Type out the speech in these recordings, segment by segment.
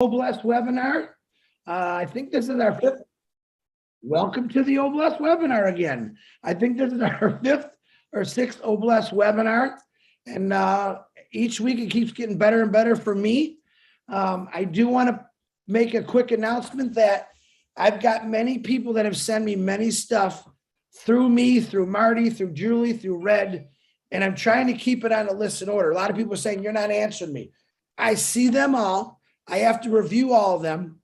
Oblast webinar. I think this is our fifth. Welcome to the Oblast webinar again. I think this is our fifth or sixth Oblast webinar. And each week it keeps getting better and better for me. I do want to make a quick announcement that I've got many people that have sent me many stuff through me, through Marty, through Julie, through Red, and I'm trying to keep it on a list in order. A lot of people are saying, you're not answering me. I see them all. I have to review all of them.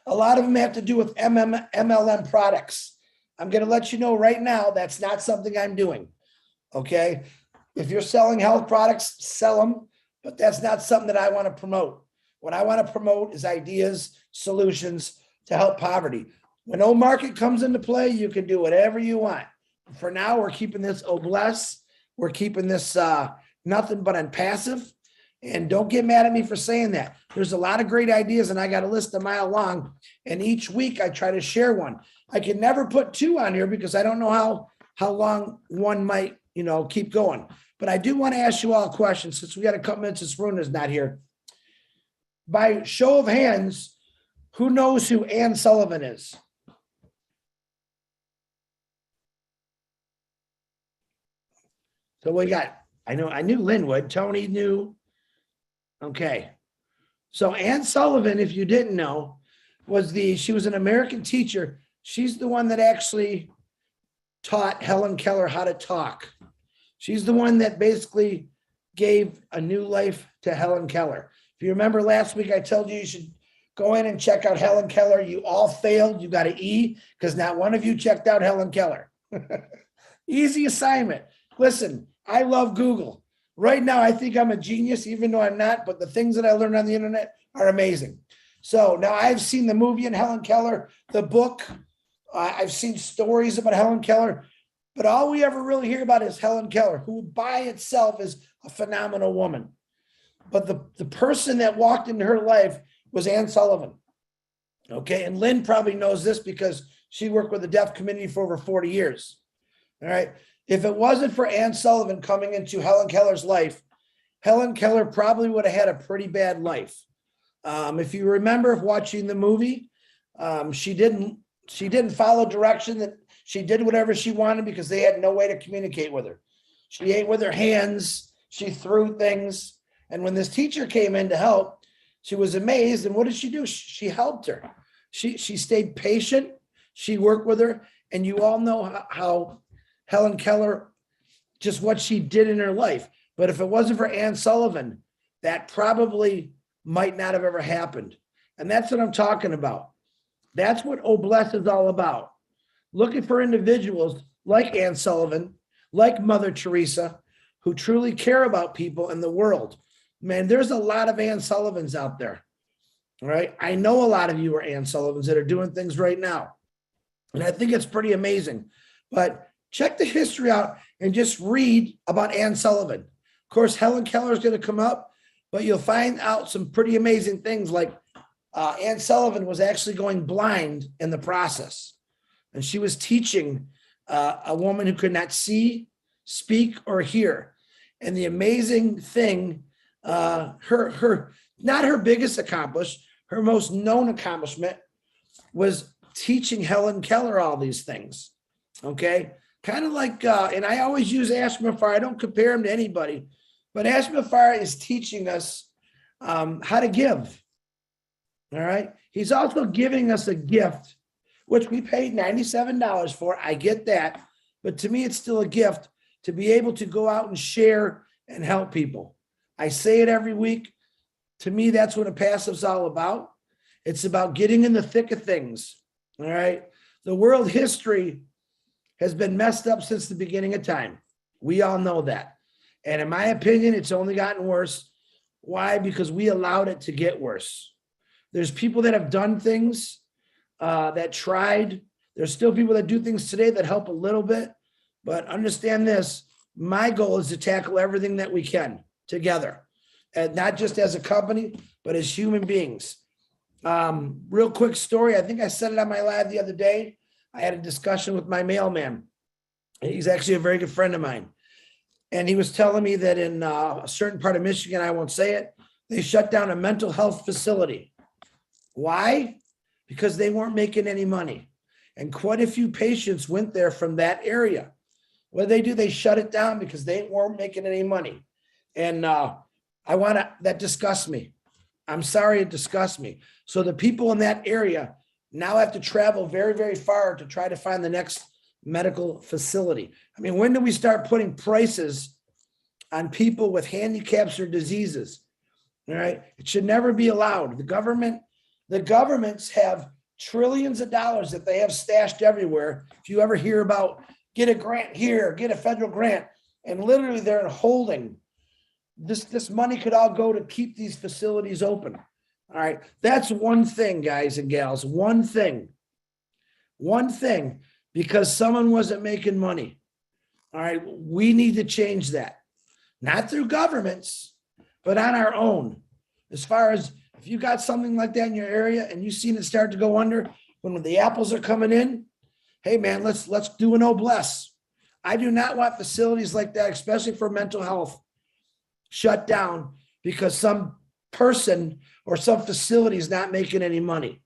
A lot of them have to do with MLM products. I'm going to let you know right now, that's not something I'm doing. Okay. If you're selling health products, sell them, but that's not something that I want to promote. What I want to promote is ideas, solutions to help poverty. When O Market comes into play, you can do whatever you want. For now, we're keeping this Oblast. We're keeping this nothing but on passive. And don't get mad at me for saying that. There's a lot of great ideas, and I got a list a mile long. And each week I try to share one. I can never put two on here because I don't know how long one might, keep going. But I do want to ask you all a question since we got a couple minutes. Since Runa's not here. By show of hands, who knows who Ann Sullivan is? So we got. I knew Lynn would. Tony knew. Okay. So Ann Sullivan, if you didn't know, she was an American teacher. She's the one that actually taught Helen Keller how to talk. She's the one that basically gave a new life to Helen Keller. If you remember last week, I told you should go in and check out Helen Keller. You all failed. You got an E because not one of you checked out Helen Keller. Easy assignment. Listen, I love Google. Right now, I think I'm a genius, even though I'm not, but the things that I learned on the internet are amazing. So now I've seen the movie in Helen Keller, the book. I've seen stories about Helen Keller, but all we ever really hear about is Helen Keller, who by itself is a phenomenal woman. But the person that walked into her life was Ann Sullivan. Okay, and Lynn probably knows this because she worked with the deaf community for over 40 years. All right. If it wasn't for Ann Sullivan coming into Helen Keller's life, Helen Keller probably would have had a pretty bad life. If you remember watching the movie, she didn't follow direction. That she did whatever she wanted because they had no way to communicate with her. She ate with her hands. She threw things. And when this teacher came in to help, she was amazed. And what did she do? She helped her. She stayed patient. She worked with her. And you all know how Helen Keller, just what she did in her life. But if it wasn't for Ann Sullivan, that probably might not have ever happened. And that's what I'm talking about. That's what Oblast is all about. Looking for individuals like Ann Sullivan, like Mother Teresa, who truly care about people in the world. Man, there's a lot of Ann Sullivans out there. All right. I know a lot of you are Ann Sullivans that are doing things right now. And I think it's pretty amazing. But check the history out and just read about Ann Sullivan. Of course, Helen Keller is going to come up, but you'll find out some pretty amazing things like Ann Sullivan was actually going blind in the process. And she was teaching a woman who could not see, speak, or hear. And the amazing thing, not her biggest accomplishment, her most known accomplishment was teaching Helen Keller all these things. Okay. Kind of like, and I always use Ashman Farr. I don't compare him to anybody, but Ashman Farr is teaching us how to give. All right. He's also giving us a gift, which we paid $97 for. I get that. But to me, it's still a gift to be able to go out and share and help people. I say it every week. To me, that's what a passive's all about. It's about getting in the thick of things. All right. The world history has been messed up since the beginning of time. We all know that. And in my opinion, it's only gotten worse. Why? Because we allowed it to get worse. There's people that have done things that tried. There's still people that do things today that help a little bit. But understand this, my goal is to tackle everything that we can together. And not just as a company, but as human beings. Real quick story. I think I said it on my live the other day. I had a discussion with my mailman. He's actually a very good friend of mine. And he was telling me that in a certain part of Michigan, I won't say it, they shut down a mental health facility. Why? Because they weren't making any money. And quite a few patients went there from that area. What do? They shut it down because they weren't making any money. And that disgusts me. I'm sorry, it disgusts me. So the people in that area now have to travel very, very far to try to find the next medical facility. I mean, when do we start putting prices on people with handicaps or diseases? All right. It should never be allowed. The governments have trillions of dollars that they have stashed everywhere. If you ever hear about get a grant here, get a federal grant, and literally they're holding this money could all go to keep these facilities open. All right. That's one thing, guys and gals. One thing, because someone wasn't making money. All right. We need to change that, not through governments, but on our own. As far as if you got something like that in your area and you've seen it start to go under when the apples are coming in, hey man, let's do a noblesse. I do not want facilities like that, especially for mental health, shut down because some person or some facility is not making any money.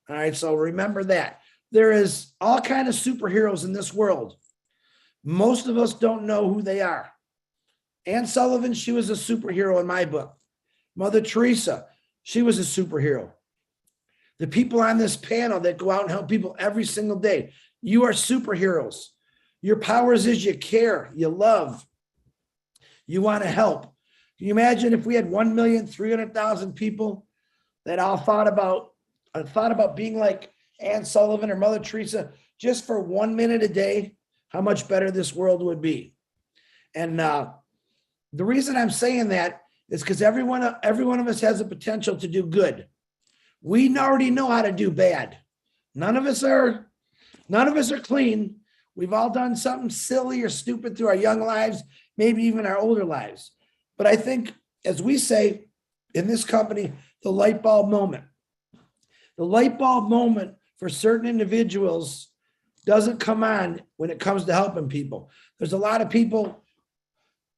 All right. So remember that there is all kinds of superheroes in this world. Most of us don't know who they are. Anne Sullivan, she was a superhero in my book. Mother Teresa, she was a superhero. The people on this panel that go out and help people every single day, you are superheroes. Your powers is you care, you love, you want to help. Can you imagine if we had 1,300,000 people that all thought about being like Anne Sullivan or Mother Teresa just for 1 minute a day, how much better this world would be. And the reason I'm saying that is because every one of us has the potential to do good. We already know how to do bad. None of us are clean. We've all done something silly or stupid through our young lives, maybe even our older lives. But I think, as we say in this company, the light bulb moment. The light bulb moment for certain individuals doesn't come on when it comes to helping people. There's a lot of people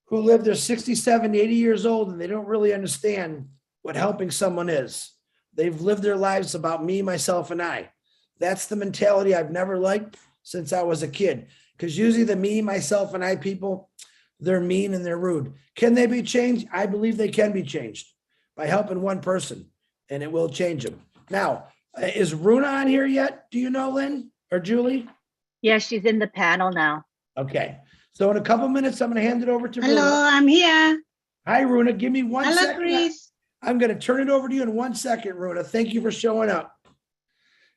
who live, they're 60, 70, 80 years old, and they don't really understand what helping someone is. They've lived their lives about me, myself, and I. That's the mentality I've never liked since I was a kid. Because usually the me, myself, and I people, they're mean and they're rude. Can they be changed? I believe they can be changed by helping one person, and it will change them. Now, is Runa on here yet? Do you know, Lynn or Julie? Yeah, she's in the panel now. Okay. So in a couple minutes, I'm going to hand it over to Hello, Runa. I'm here. Hi, Runa. Give me one Hello, second. Chris. I'm going to turn it over to you in 1 second, Runa. Thank you for showing up.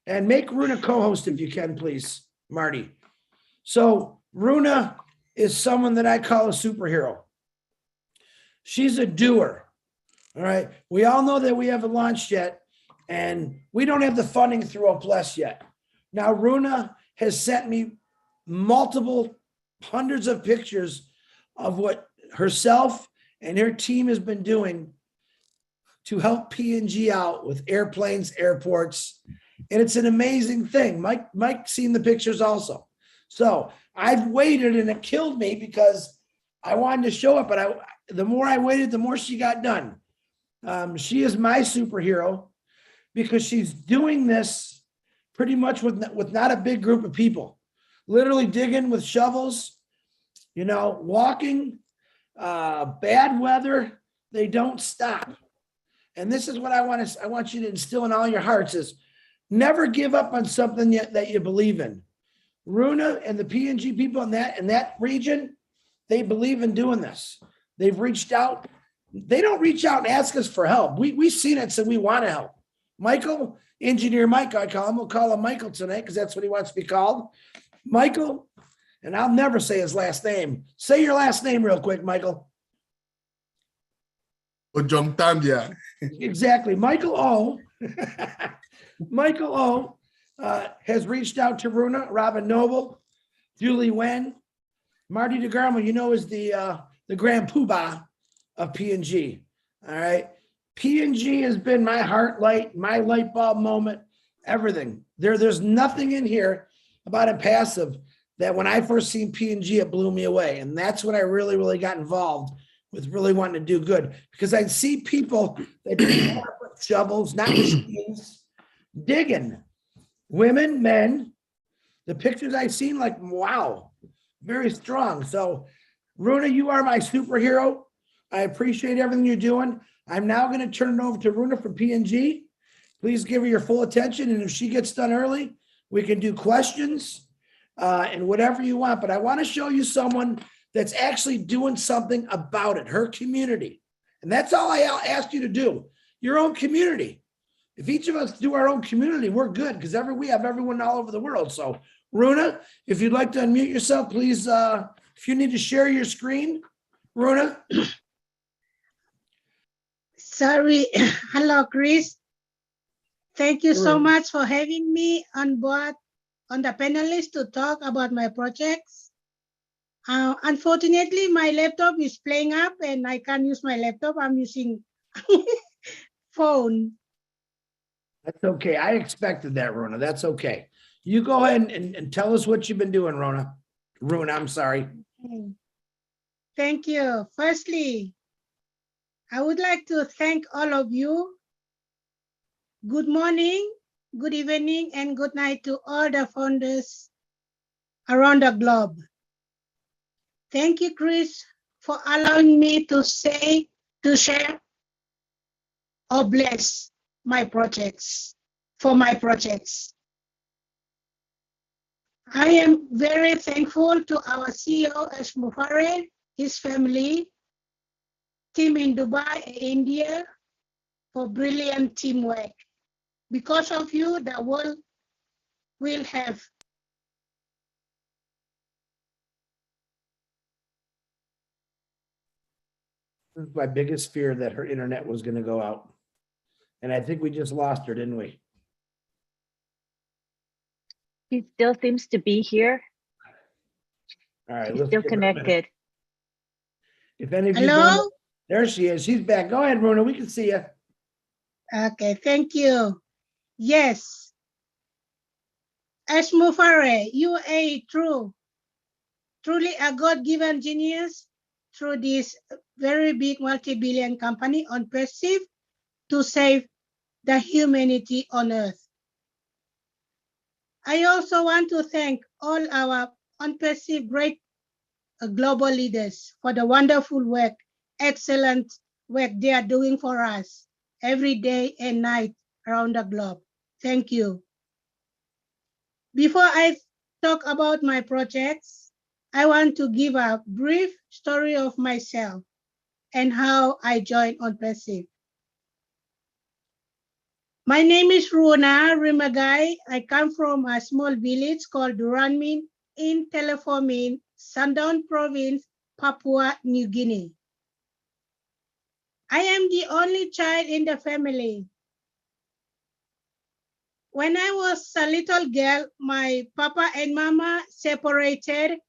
And make Runa co-host if you can, please, Marty. So Runa is someone that I call a superhero. She's a doer. All right. We all know that we haven't launched yet, and we don't have the funding through Oplus yet. Now, Runa has sent me multiple hundreds of pictures of what herself and her team has been doing to help P&G out with airplanes, airports. And it's an amazing thing. Mike's seen the pictures also. So I've waited, and it killed me because I wanted to show up, but the more I waited, the more she got done. She is my superhero because she's doing this pretty much with not a big group of people, literally digging with shovels, walking, bad weather, they don't stop. And this is what I want you to instill in all your hearts is never give up on something that you believe in. Runa and the P&G people in that region, they believe in doing this. They've reached out. They don't reach out and ask us for help. We've seen it, so we want to help. Michael, Engineer Mike, I call him. We'll call him Michael tonight because that's what he wants to be called. Michael, and I'll never say his last name. Say your last name real quick, Michael. Ojongtanya. Exactly. Michael O. Michael O. Has reached out to Runa, Robin Noble, Julie Wen, Marty DeGarmo, is the grand poobah of P&G. All right. P&G has been my heart light, my light bulb moment, everything. There's nothing in here about Impassive that when I first seen P&G, it blew me away. And that's when I really, really got involved with really wanting to do good, because I'd see people that didn't have shovels, not machines, digging. Women, men, the pictures I've seen, like, wow, very strong. So Runa, you are my superhero. I appreciate everything you're doing. I'm now going to turn it over to Runa from P&G. Please give her your full attention. And if she gets done early, we can do questions and whatever you want. But I want to show you someone that's actually doing something about it, her community. And that's all I ask you to do, your own community. If each of us do our own community, we're good because we have everyone all over the world. So Runa, if you'd like to unmute yourself, please, if you need to share your screen, Runa. Sorry. Hello, Chris. Thank you so Sure. much for having me on board on the panelist to talk about my projects. Unfortunately, my laptop is playing up and I can't use my laptop. I'm using phone. That's okay. I expected that, Runa. That's okay. You go ahead and tell us what you've been doing, Runa. Runa, I'm sorry. Thank you. Firstly, I would like to thank all of you. Good morning, good evening, and good night to all the founders around the globe. Thank you, Chris, for allowing me to share or bless my projects, for my projects. I am very thankful to our CEO, Ash Mufare, his family, team in Dubai, India, for brilliant teamwork. Because of you, the world will have This is my biggest fear that her internet was going to go out. And I think we just lost her, didn't we? She still seems to be here. All right. She's let's still give her a minute. connected. If any of you hello. don't, there she is. She's back. Go ahead, Runa. We can see you. Okay, thank you. Yes. Ash Mufare, you are truly a God-given genius through this very big multi-billion company on Perceive to save the humanity on Earth. I also want to thank all our unperceived great global leaders for the wonderful work, excellent work they are doing for us every day and night around the globe. Thank you. Before I talk about my projects, I want to give a brief story of myself and how I joined OnPerceive. My name is Runa Rimagai. I come from a small village called Duranmin in Teleformin, Sandaun Province, Papua New Guinea. I am the only child in the family. When I was a little girl, my papa and mama separated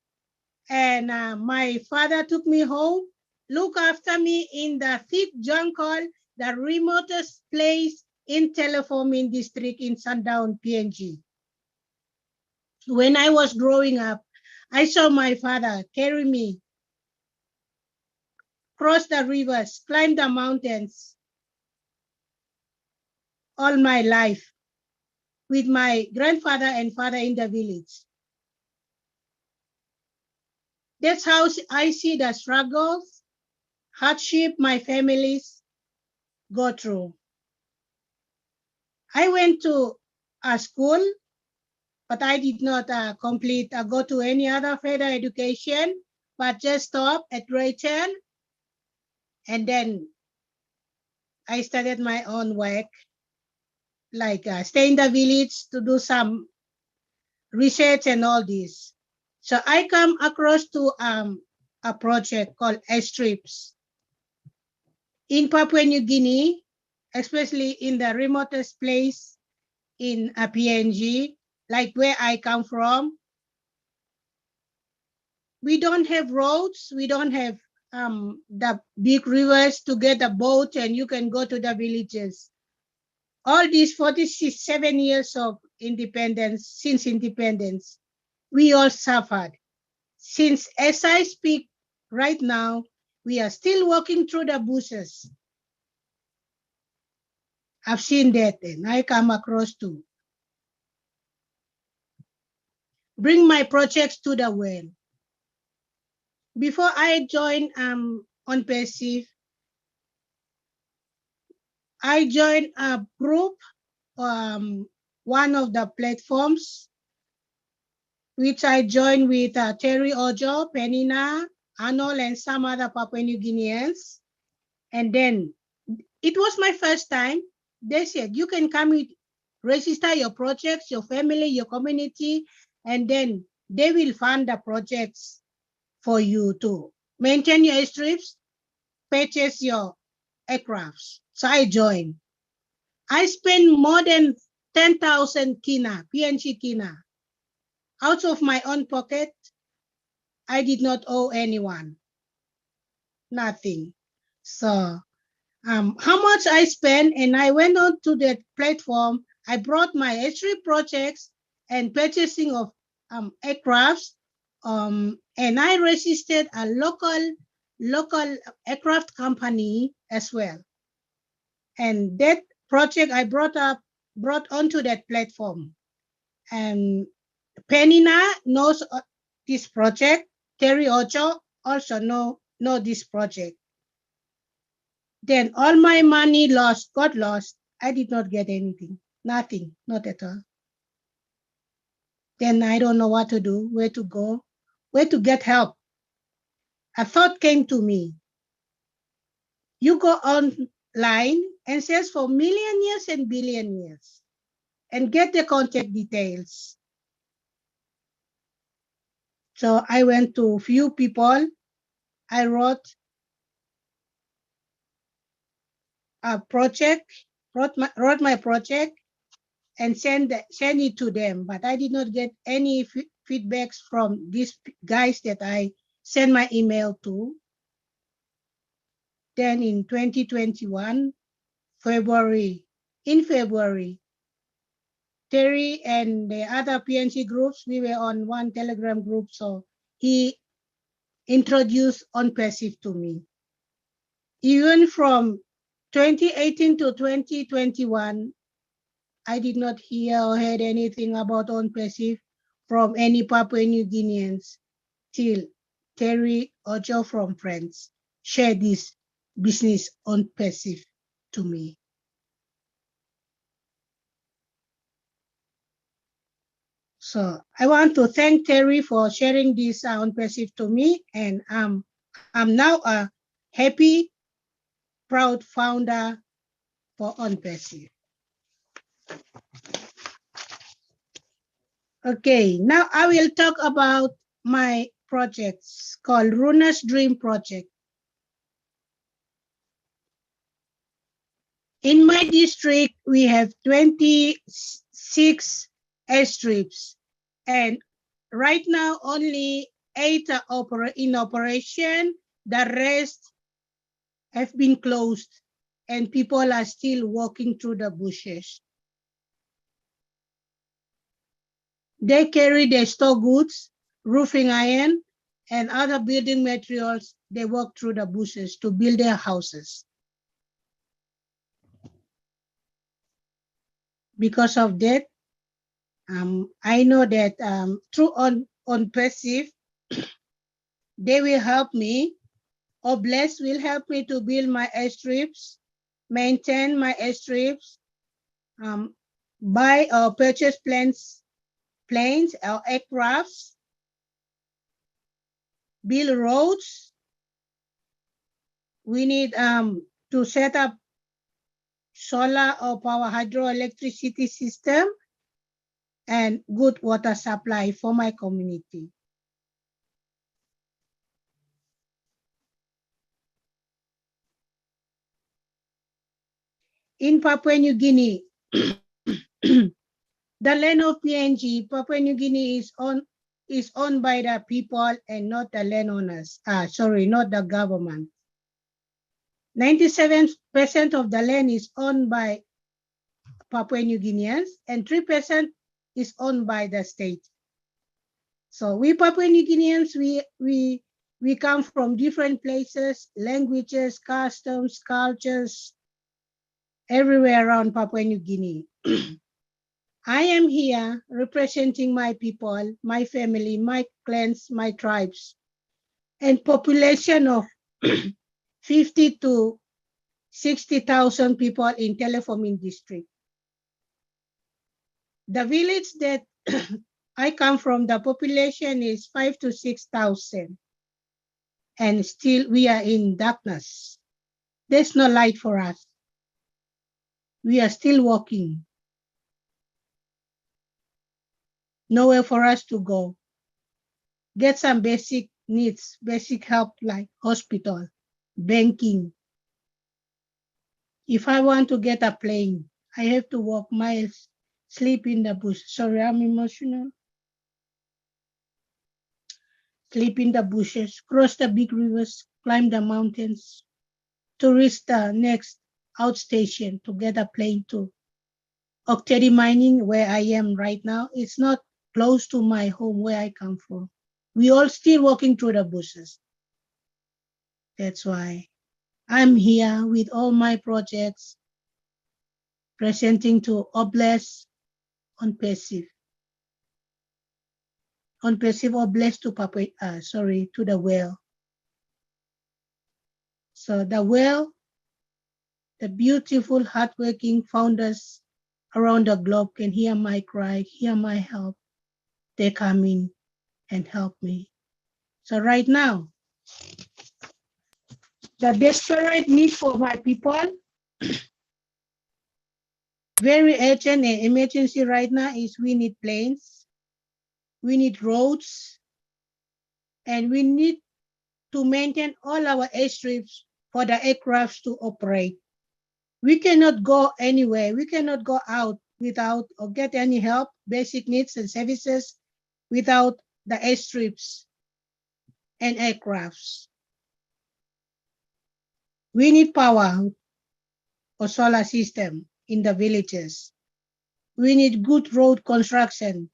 and my father took me home, looked after me in the thick jungle, the remotest place in Teleformin district in Sandaun, PNG. When I was growing up, I saw my father carry me, cross the rivers, climb the mountains all my life with my grandfather and father in the village. That's how I see the struggles, hardship my families go through. I went to a school, but I did not go to any other further education, but just stop at grade 10. And then I started my own work, like stay in the village to do some research and all this. So I come across to a project called Airstrips in Papua New Guinea, especially in the remotest place in a PNG, like where I come from. We don't have roads, we don't have the big rivers to get a boat and you can go to the villages. All these 47 years of independence, since independence, we all suffered. Since as I speak right now, we are still walking through the bushes. I've seen that and I come across to bring my projects to the world. Before I joined on Passive, I joined a group, one of the platforms, which I joined with Terry Ojo, Penina, Arnold, and some other Papua New Guineans. And then it was my first time. They said, you can come with, register your projects, your family, your community, and then they will fund the projects for you to maintain your airstrips, purchase your aircrafts. So I joined. I spent more than 10,000 kina, PNG kina, out of my own pocket. I did not owe anyone, nothing. So how much I spent, and I went on to that platform. I brought my airstrip projects and purchasing of aircrafts, and I registered a local aircraft company as well. And that project I brought onto that platform. And Penina knows this project. Terry Ocho also know this project. Then all my money got lost. I did not get anything, nothing, not at all. Then I don't know what to do, where to go, where to get help. A thought came to me. You go online and search for millionaires and billionaires and get the contact details. So I went to few people. I wrote a project, wrote my project and send it to them. But I did not get any feedbacks from these guys that I sent my email to. Then in 2021, in February, Terry and the other PNC groups, we were on one Telegram group. So he introduced OnPassive to me. Even from 2018 to 2021, I did not hear or heard anything about OnPassive from any Papua New Guineans till Terry Ojo from France shared this business OnPassive to me. So I want to thank Terry for sharing this OnPassive to me, and I'm now a happy, proud founder for OnPassive. Okay, now I will talk about my projects called Runa's Dream Project. In my district, we have 26 airstrips, and right now only 8 are in operation. The rest have been closed, and people are still walking through the bushes. They carry their store goods, roofing iron, and other building materials. They walk through the bushes to build their houses. Because of that, I know that through OnPassive, they will help me, or Bless will help me to build my airstrips, maintain my airstrips, buy or purchase planes or aircrafts, build roads. We need to set up solar or power hydroelectricity system and good water supply for my community. In Papua New Guinea, the land of PNG, Papua New Guinea is owned by the people and not the landowners. Sorry, not the government. 97% of the land is owned by Papua New Guineans and 3% is owned by the state. So we Papua New Guineans, we come from different places, languages, customs, cultures, everywhere around Papua New Guinea. I am here representing my people, my family, my clans, my tribes, and population of 50 to 60,000 people in Telefomin district. The village that I come from, the population is 5 to 6,000. And still we are in darkness. There's no light for us. We are still walking. Nowhere for us to go. Get some basic needs, basic help like hospital, banking. If I want to get a plane, I have to walk miles, sleep in the bush. Sorry, I'm emotional. Sleep in the bushes, cross the big rivers, climb the mountains to reach the next outstation to get a plane to Okteri Mining, where I am right now. It's not close to my home where I come from. We all still walking through the bushes. That's why I'm here with all my projects presenting to Oblast on passive. On passive Oblast to to the well. So the well, the beautiful, hardworking founders around the globe can hear my cry, hear my help. They come in and help me. So right now, the desperate need for my people, very urgent and emergency right now is we need planes, we need roads, and we need to maintain all our airstrips for the aircrafts to operate. We cannot go anywhere. We cannot go out without or get any help, basic needs and services without the airstrips and aircrafts. We need power or solar system in the villages. We need good road construction,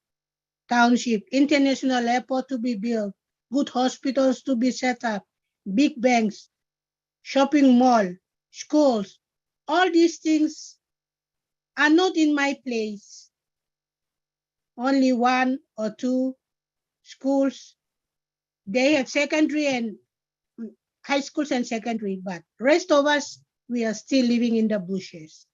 township, international airport to be built, good hospitals to be set up, big banks, shopping mall, schools. All these things are not in my place. Only one or two schools. They have secondary and high schools and secondary, but rest of us, we are still living in the bushes.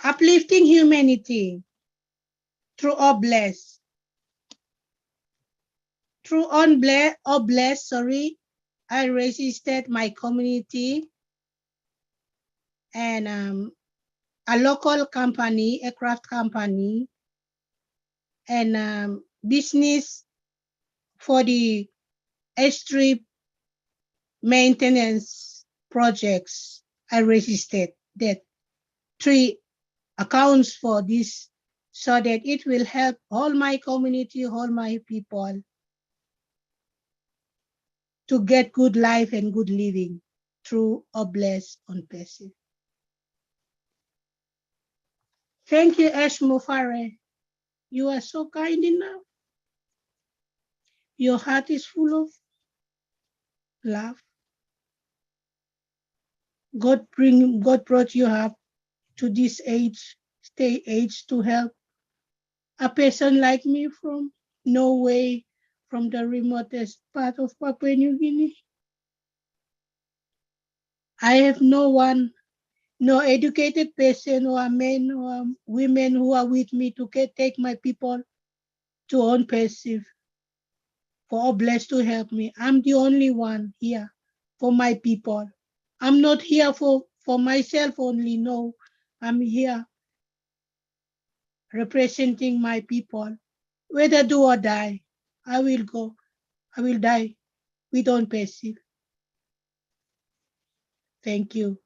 Uplifting humanity through Oblast. Through Oblast, I resisted my community and a local company, aircraft company, and business for the airstrip maintenance projects. I resisted that 3 accounts for this so that it will help all my community, all my people to get good life and good living through Oblast on passive. Thank you, Ash Mufare. You are so kind enough. Your heart is full of love. God brought you up to this age to help a person like me from Norway, from the remotest part of Papua New Guinea. I have no one, no educated person or men or women who are with me to take my people to on passive for Oblast to help me. I'm the only one here for my people. I'm not here for myself only, no. I'm here representing my people. Whether do or die, I will go. I will die with on passive. Thank you.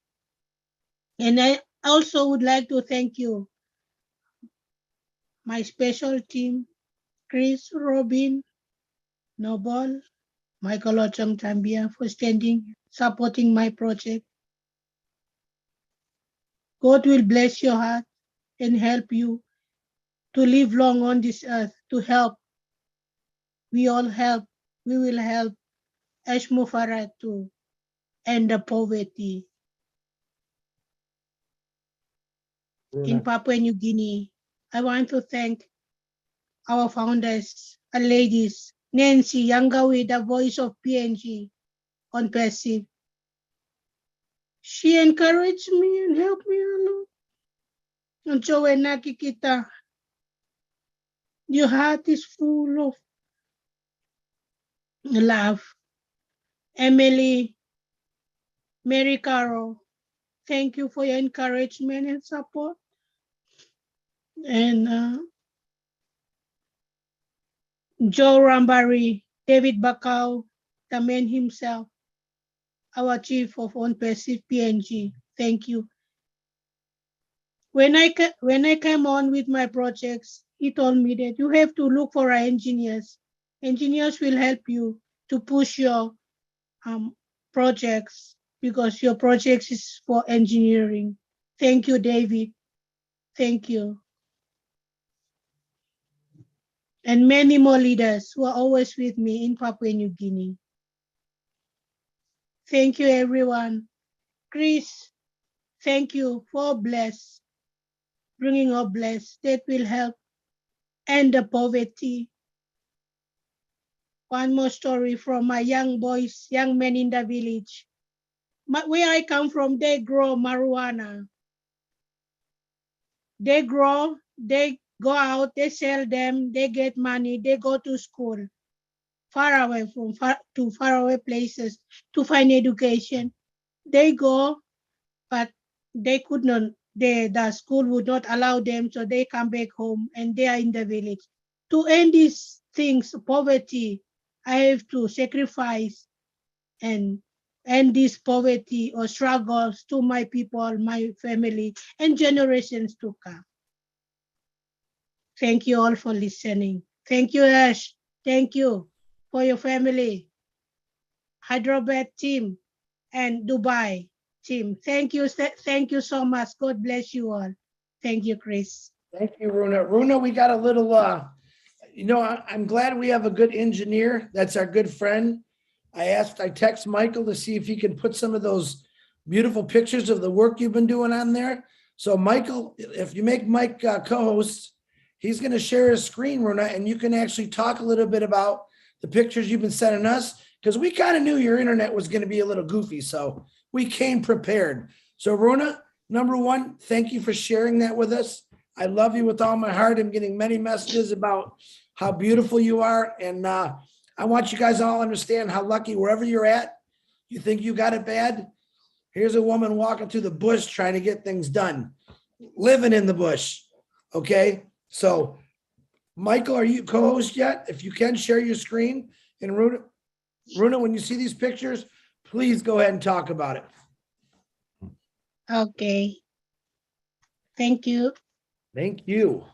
And I also would like to thank you, my special team, Chris, Robin, Noble, Michael Ochong Tambia for supporting my project. God will bless your heart and help you to live long on this earth, to help. We all help. We will help Ash Mufareh to end the poverty in Papua New Guinea. I want to thank our founders and ladies, Nancy Yangawi, the voice of PNG on Passive. She encouraged me and helped me a lot. And so when nakikita, your heart is full of love. Emily, Mary Carol, thank you for your encouragement and support. And Joe Rambari, David Bakau, the man himself, our chief of On Passive PNG, thank you. When I came on with my projects, he told me that you have to look for engineers. Engineers will help you to push your projects because your projects is for engineering. Thank you, David. Thank you. And many more leaders who are always with me in Papua New Guinea. Thank you, everyone. Chris, thank you for bless, bringing up bless that will help end the poverty. One more story from my young boys, young men in the village. Where I come from, they grow marijuana. They grow, they go out, they sell them, they get money, they go to school, far away places to find education. They go, but they could not, the school would not allow them, so they come back home and they are in the village. To end these things, poverty, I have to sacrifice and end this poverty or struggles to my people, my family, and generations to come. Thank you all for listening. Thank you, Ash. Thank you for your family, Hyderabad team, and Dubai team. Thank you so much. God bless you all. Thank you, Chris. Thank you, Runa. Runa, we got a little, I'm glad we have a good engineer. That's our good friend. I text Michael to see if he can put some of those beautiful pictures of the work you've been doing on there. So Michael, if you make Mike co-host, he's going to share his screen, Runa, and you can actually talk a little bit about the pictures you've been sending us, because we kind of knew your internet was going to be a little goofy. So we came prepared. So Runa, number one, thank you for sharing that with us. I love you with all my heart. I'm getting many messages about how beautiful you are. And I want you guys all understand how lucky wherever you're at, you think you got it bad. Here's a woman walking through the bush trying to get things done, living in the bush. Okay. So Michael, are you co-host yet? If you can share your screen, and Runa, when you see these pictures, please go ahead and talk about it. Okay. Thank you. Thank you.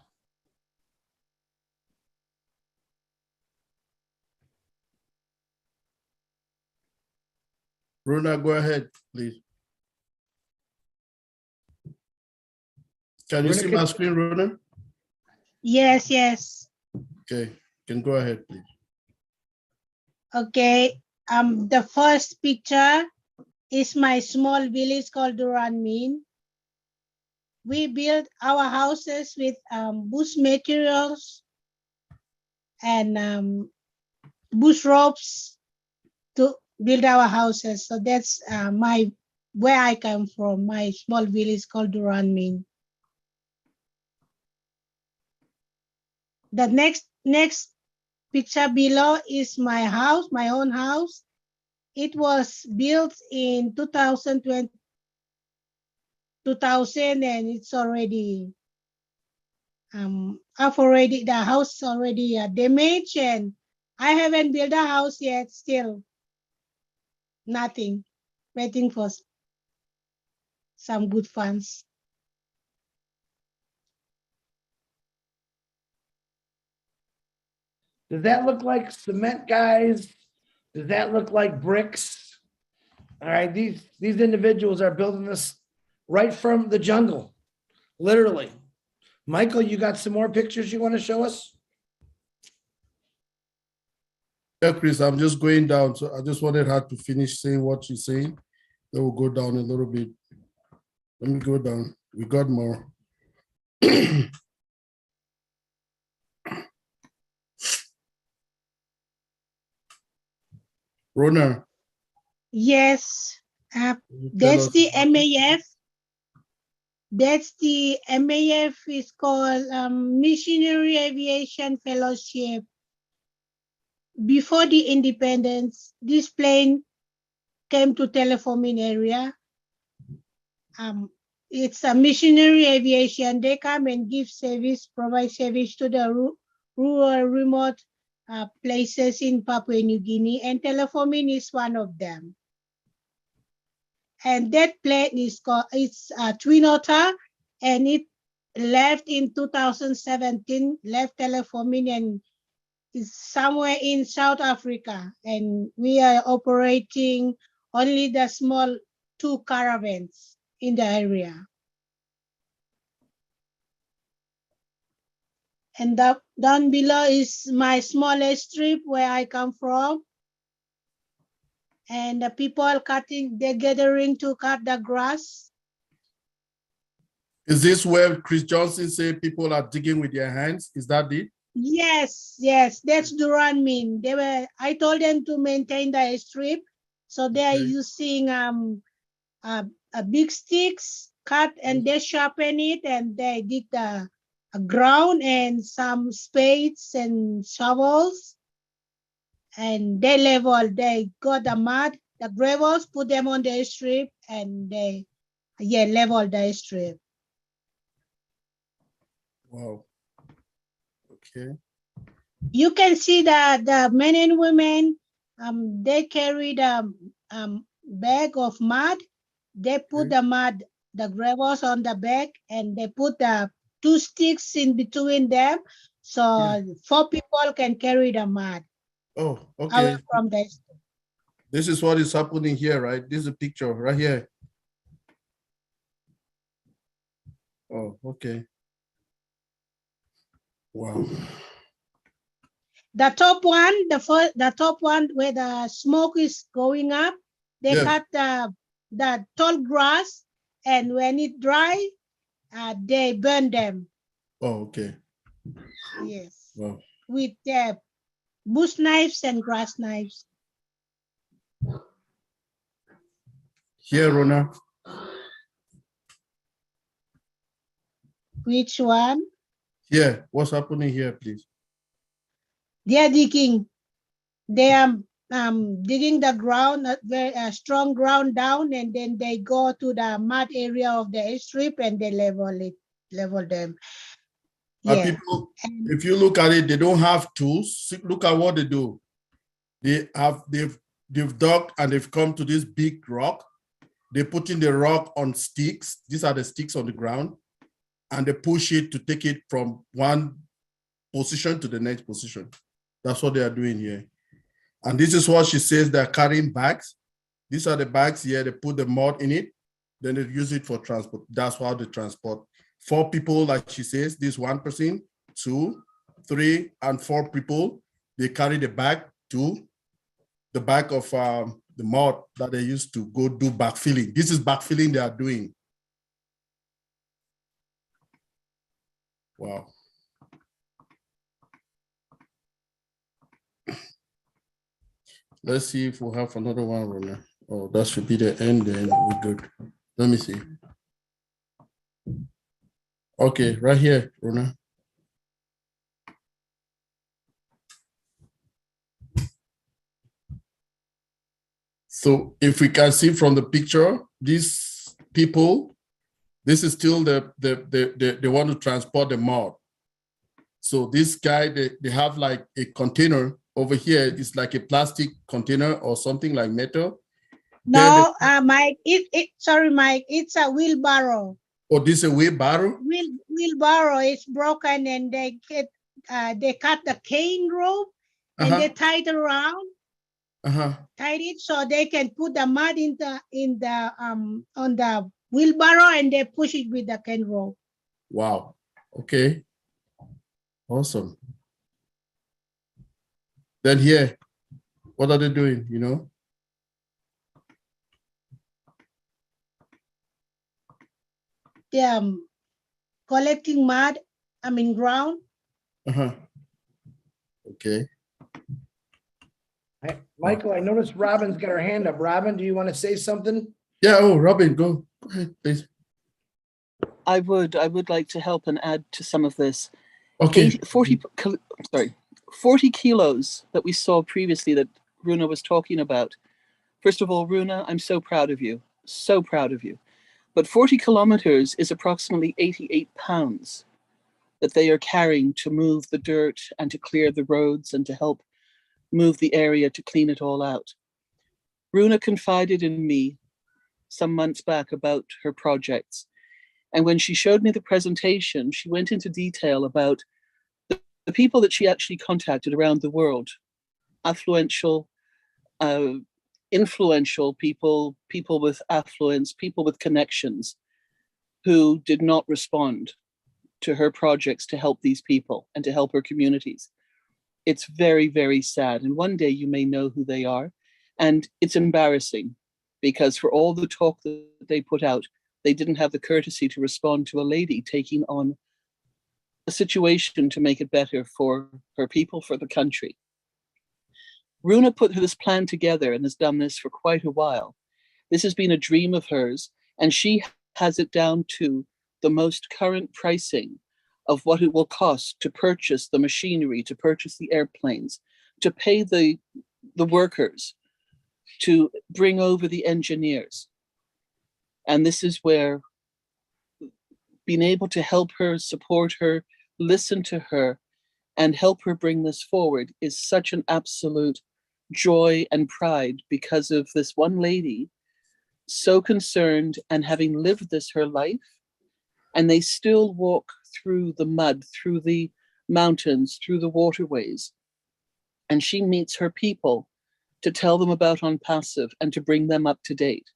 Runa, go ahead, please. Can you Runa, see my screen, Runa? Yes, yes. Okay, can go ahead, please. Okay. The first picture is my small village called Duranmin. We built our houses with bush materials and bush ropes to build our houses. So that's where I come from, my small village called Duranmin. The next picture below is my house, my own house. It was built in 2020, and it's already the house is already damaged, and I haven't built a house yet. Still nothing, waiting for some good funds. Does that look like cement, guys? Does that look like bricks? All right, these individuals are building this right from the jungle, literally. Michael, you got some more pictures you want to show us? Yeah, Chris, I'm just going down. So I just wanted her to finish saying what she's saying. Then we'll go down a little bit. Let me go down. We got more. Rona, Yes, can you tell that's us the about- MAF. That's the MAF is called Missionary Aviation Fellowship. Before the independence, this plane came to Teleforming area. It's a missionary aviation. They come and give service, provide service to the rural, remote places in Papua New Guinea, and Teleforming is one of them. And that plane is called, it's Twin Otter, and it left in 2017, left Teleforming and is somewhere in South Africa. And we are operating only the small 2 caravans in the area. And down below is my smallest strip where I come from. And the people they're gathering to cut the grass. Is this where Chris Johnson said people are digging with their hands? Is that it? Yes, that's Duran Min. I told them to maintain the strip. So they are Okay. using big sticks, cut and they sharpen it and they dig the ground and some spades and shovels. And they got the mud, the gravels, put them on the strip and they level the strip. Wow. Okay. You can see that the men and women, they carry the bag of mud. They put the mud, the gravels on the bag, and they put the 2 sticks in between them, so 4 people can carry the mud Oh, okay. away from the strip. This is what is happening here, right? This is a picture right here. Oh, okay. Wow. The top one, the top one where the smoke is going up, they cut the tall grass, and when it dry, they burn them. Oh, okay. Yes, Wow. with bush knives and grass knives. Here, Rona. Which one? Here, what's happening here, please? They are digging. They are digging the ground, very strong ground down, and then they go to the mud area of the strip and they level them. People, if you look at it, they don't have tools. Look at what they do. They've dug and they've come to this big rock. They're putting the rock on sticks. These are the sticks on the ground, and they push it to take it from one position to the next position. That's what they are doing here. And this is what she says they're carrying bags. These are the bags here. They put the mud in it. Then they use it for transport. That's how they transport. 4 people, like she says, this 1 person, 2, 3, and 4 people. They carry the bag to the back of the mud that they used to go do backfilling. This is backfilling they are doing. Wow. Let's see if we'll have another one, Rona. Oh, that should be the end then. We're good. Let me see. Okay, right here, Rona. So if we can see from the picture, these people, this is still they want to transport the mud. So this guy, they have like a container over here. It's like a plastic container or something like metal. No, Mike, sorry, Mike, it's a wheelbarrow. Oh, this is a wheelbarrow? Wheelbarrow is broken and they cut the cane rope and they tie it around. Tied it so they can put the mud on the wheelbarrow and they push it with the cane rope. Wow. Okay. Awesome. Then here, What are they doing, you know? They are collecting mud, ground. Uh-huh. Okay. Michael, I noticed Robin's got her hand up. Robin, do you want to say something? Yeah, oh, Robin, go ahead, please. I would like to help and add to some of this. Okay. 40 kilos that we saw previously that Runa was talking about. First of all, Runa, I'm so proud of you. So proud of you. But 40 kilometers is approximately 88 pounds that they are carrying to move the dirt and to clear the roads and to help move the area to clean it all out. Runa confided in me some months back about her projects. And when she showed me the presentation, she went into detail about the people that she actually contacted around the world, affluential, influential people, people with affluence, people with connections, who did not respond to her projects to help these people and to help her communities. It's very, very sad. And one day you may know who they are. And it's embarrassing because for all the talk that they put out, they didn't have the courtesy to respond to a lady taking on a situation to make it better for her people, for the country. Runa put this plan together and has done this for quite a while. This has been a dream of hers, and she has it down to the most current pricing of what it will cost to purchase the machinery, to purchase the airplanes, to pay the workers, to bring over the engineers. And this is where being able to help her, support her, listen to her, and help her bring this forward is such an absolute joy and pride because of this one lady so concerned and having lived this her life, and they still walk through the mud, through the mountains, through the waterways. And she meets her people to tell them about OnPassive and to bring them up to date.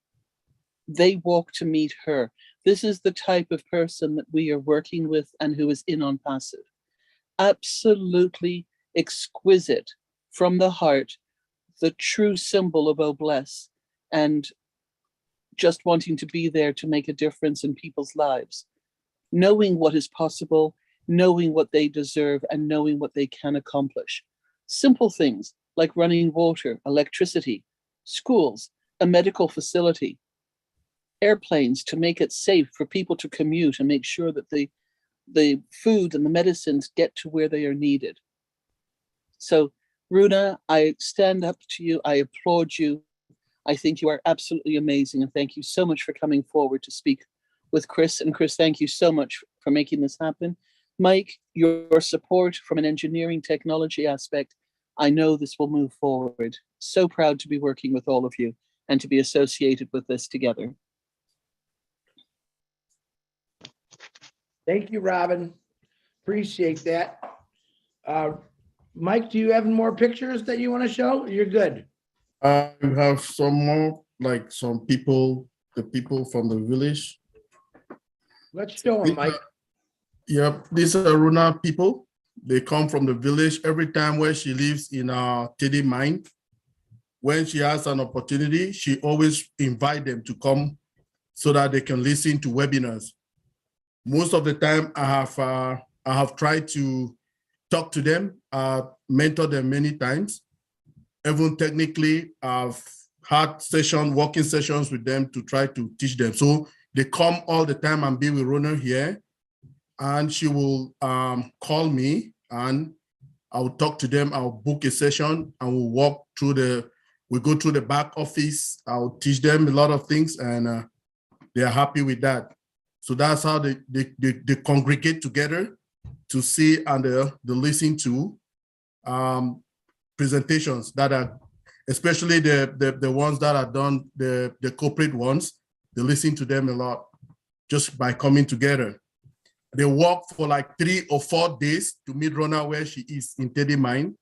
They walk to meet her. This is the type of person that we are working with and who is in OnPassive. Absolutely exquisite from the heart, the true symbol of Obless, and just wanting to be there to make a difference in people's lives. Knowing what is possible, knowing what they deserve, and knowing what they can accomplish. Simple things like running water, electricity, schools, a medical facility, airplanes to make it safe for people to commute and make sure that the food and the medicines get to where they are needed. So, Runa, I stand up to you. I applaud you. I think you are absolutely amazing. And thank you so much for coming forward to speak with Chris. And Chris, thank you so much for making this happen. Mike, your support from an engineering technology aspect, I know this will move forward. So proud to be working with all of you and to be associated with this together. Thank you, Robin. Appreciate that. Mike, do you have more pictures that you want to show? You're good. I have some more, like some people, the people from the village. Let's show them, Mike. Yep, these are Runa people. They come from the village every time where she lives in Teddy Mine. When she has an opportunity, she always invite them to come so that they can listen to webinars. Most of the time, I have tried to talk to them, mentor them many times. Even technically, I've had working sessions with them to try to teach them. So they come all the time and be with Runa here, and she will call me and I'll talk to them. I'll book a session and we'll go through the back office. I'll teach them a lot of things and they're happy with that. So that's how they congregate together to see and they listen to presentations that are, especially the ones that are done, the corporate ones. They listen to them a lot just by coming together. They walk for like 3 or 4 days to meet Runa where she is in Teddy Mine,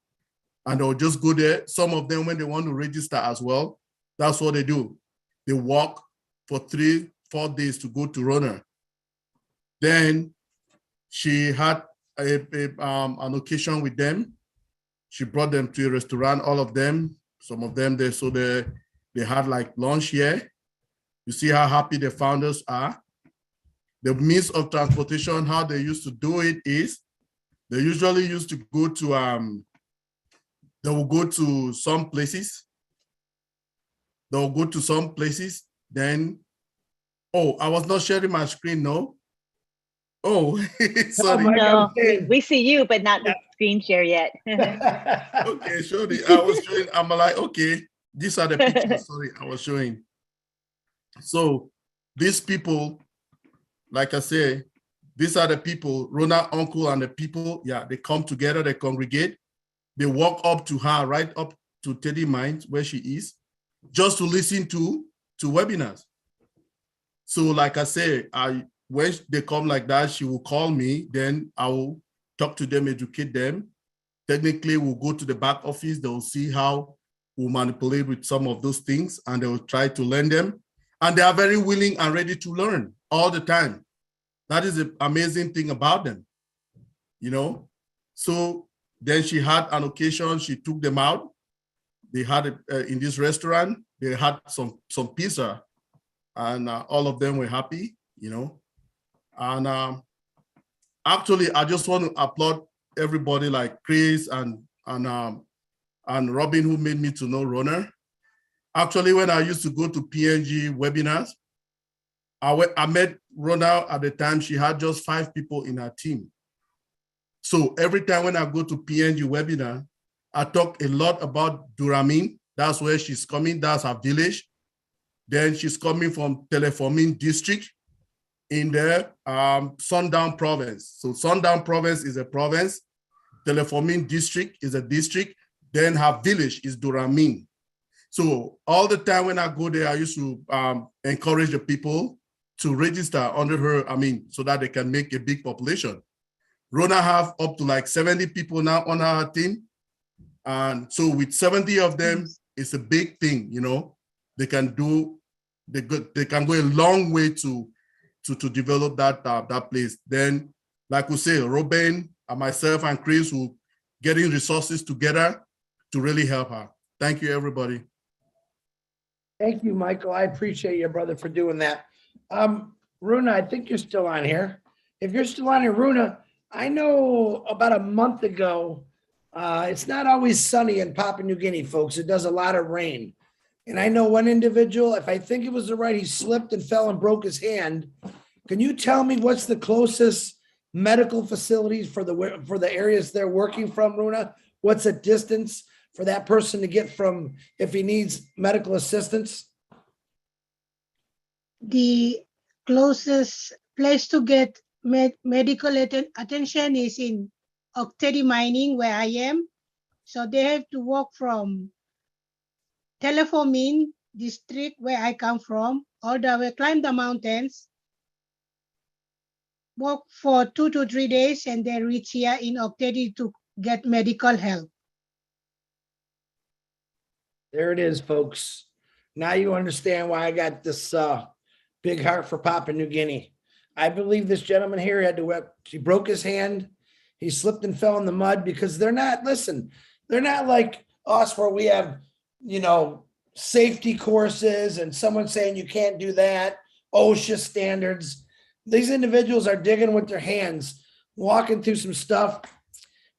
and they'll just go there. Some of them, when they want to register as well, that's what they do. They walk for 3 or 4 days to go to Runa. Then she had an occasion with them. She brought them to a restaurant, all of them, Some of them, they had like lunch here. You see how happy the founders are. The means of transportation, how they used to do it is, they usually used to go to, they will go to some places. They'll go to some places, then, oh, I was not sharing my screen, no? Oh, sorry. Mike, I was No, saying- we see you, but not the screen share yet. Okay, surely I was showing, I'm like, okay, these are the pictures, sorry, I was showing. So these people, like I say, these are the people, Rona uncle and the people, yeah, they come together, they congregate, they walk up to her, right up to Teddy Mines, where she is, just to listen to webinars. So like I say, when they come like that, she will call me, then I will talk to them, educate them. Technically, we'll go to the back office, they'll see how we'll manipulate with some of those things, and they will try to learn them. And they are very willing and ready to learn all the time. That is the amazing thing about them, you know? So then she had an occasion, she took them out. They had it in this restaurant, they had some pizza, and all of them were happy, you know? And actually, I just want to applaud everybody like Chris and Robin, who made me to know Rona. Actually, when I used to go to PNG webinars, I met Rona at the time. She had just 5 people in her team. So every time when I go to PNG webinar, I talk a lot about Duramin. That's where she's coming. That's her village. Then she's coming from Teleforming district in the Sundown province. So Sundown province is a province. Teleforming district is a district. Then her village is Duramin. So all the time when I go there, I used to encourage the people to register under her, so that they can make a big population. Rona have up to like 70 people now on her team. And so with 70 of them, it's a big thing, you know. They can go a long way to develop that place. Then, like we say, Robin and myself and Chris will getting resources together to really help her. Thank you, everybody. Thank you, Michael. I appreciate you, brother, for doing that. Runa, I think you're still on here. If you're still on here, Runa, I know about a month ago, it's not always sunny in Papua New Guinea, folks. It does a lot of rain. And I know one individual, if I think it was the right, he slipped and fell and broke his hand. Can you tell me what's the closest medical facilities for the areas they're working from, Runa? What's the distance for that person to get from if he needs medical assistance? The closest place to get medical attention is in Oktedi Mining, where I am. So they have to walk from Teleforming district, where I come from, all the way, climb the mountains, walk for 2 to 3 days, and then reach here in Oktedi to get medical help. There it is, folks. Now you understand why I got this big heart for Papua New Guinea. I believe this gentleman here he broke his hand. He slipped and fell in the mud because they're not like us where we have, safety courses and someone saying you can't do that, OSHA standards. These individuals are digging with their hands, walking through some stuff.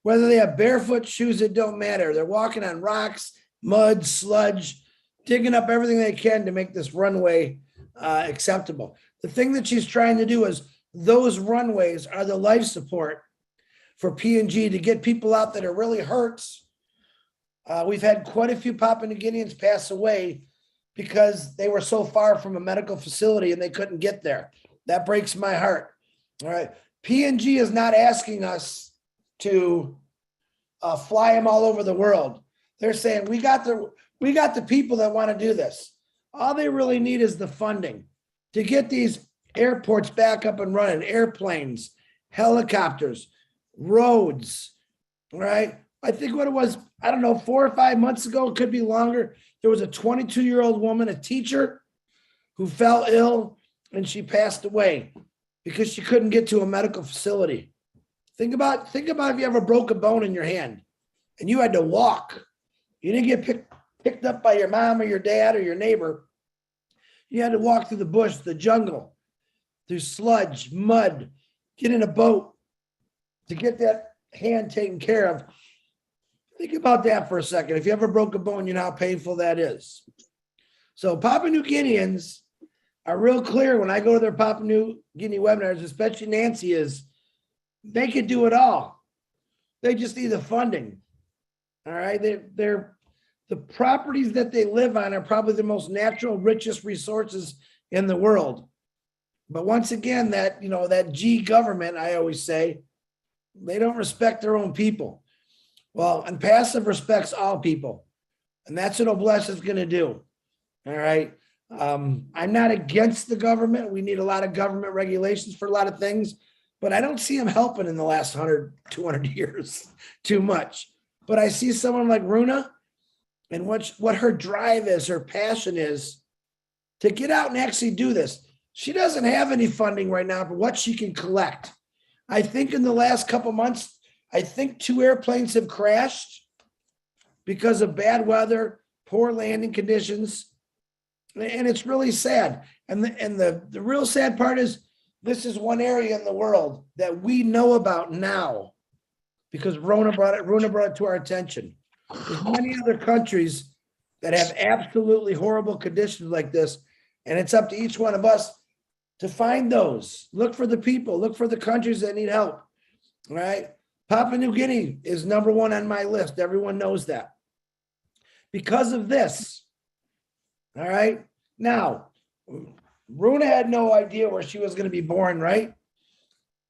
Whether they have barefoot shoes, it don't matter. They're walking on rocks, mud, sludge, digging up everything they can to make this runway acceptable. The thing that she's trying to do is those runways are the life support for PNG to get people out that are really hurt. We've had quite a few Papua New Guineans pass away because they were so far from a medical facility and they couldn't get there. That breaks my heart. All right. PNG is not asking us to fly them all over the world. They're saying, we got the people that want to do this. All they really need is the funding to get these airports back up and running, airplanes, helicopters, roads, right? I think what it was, 4 or 5 months ago, it could be longer. There was a 22-year-old woman, a teacher, who fell ill and she passed away because she couldn't get to a medical facility. Think about if you ever broke a bone in your hand and you had to walk. You didn't get picked up by your mom or your dad or your neighbor, you had to walk through the bush, the jungle, through sludge, mud, get in a boat to get that hand taken care of. Think about that for a second. If you ever broke a bone, you know how painful that is. So Papua New Guineans are real clear when I go to their Papua New Guinea webinars, especially Nancy, is they could do it all. They just need the funding. All right. They're the properties that they live on are probably the most natural, richest resources in the world. But once again, that, you know, that G government, I always say, they don't respect their own people. Well, and passive respects all people. And that's what Oblast is going to do. All right. I'm not against the government. We need a lot of government regulations for a lot of things, but I don't see them helping in the last 100, 200 years too much. But I see someone like Runa and what her drive is, her passion is to get out and actually do this. She doesn't have any funding right now for what she can collect. I think in the last couple months, I think 2 airplanes have crashed because of bad weather, poor landing conditions. And it's really sad. And the real sad part is this is one area in the world that we know about now because Runa brought it to our attention. There's many other countries that have absolutely horrible conditions like this. And it's up to each one of us to find those. Look for the people, look for the countries that need help. All right. Papua New Guinea is #1 on my list. Everyone knows that. Because of this. All right. Now, Runa had no idea where she was going to be born, right?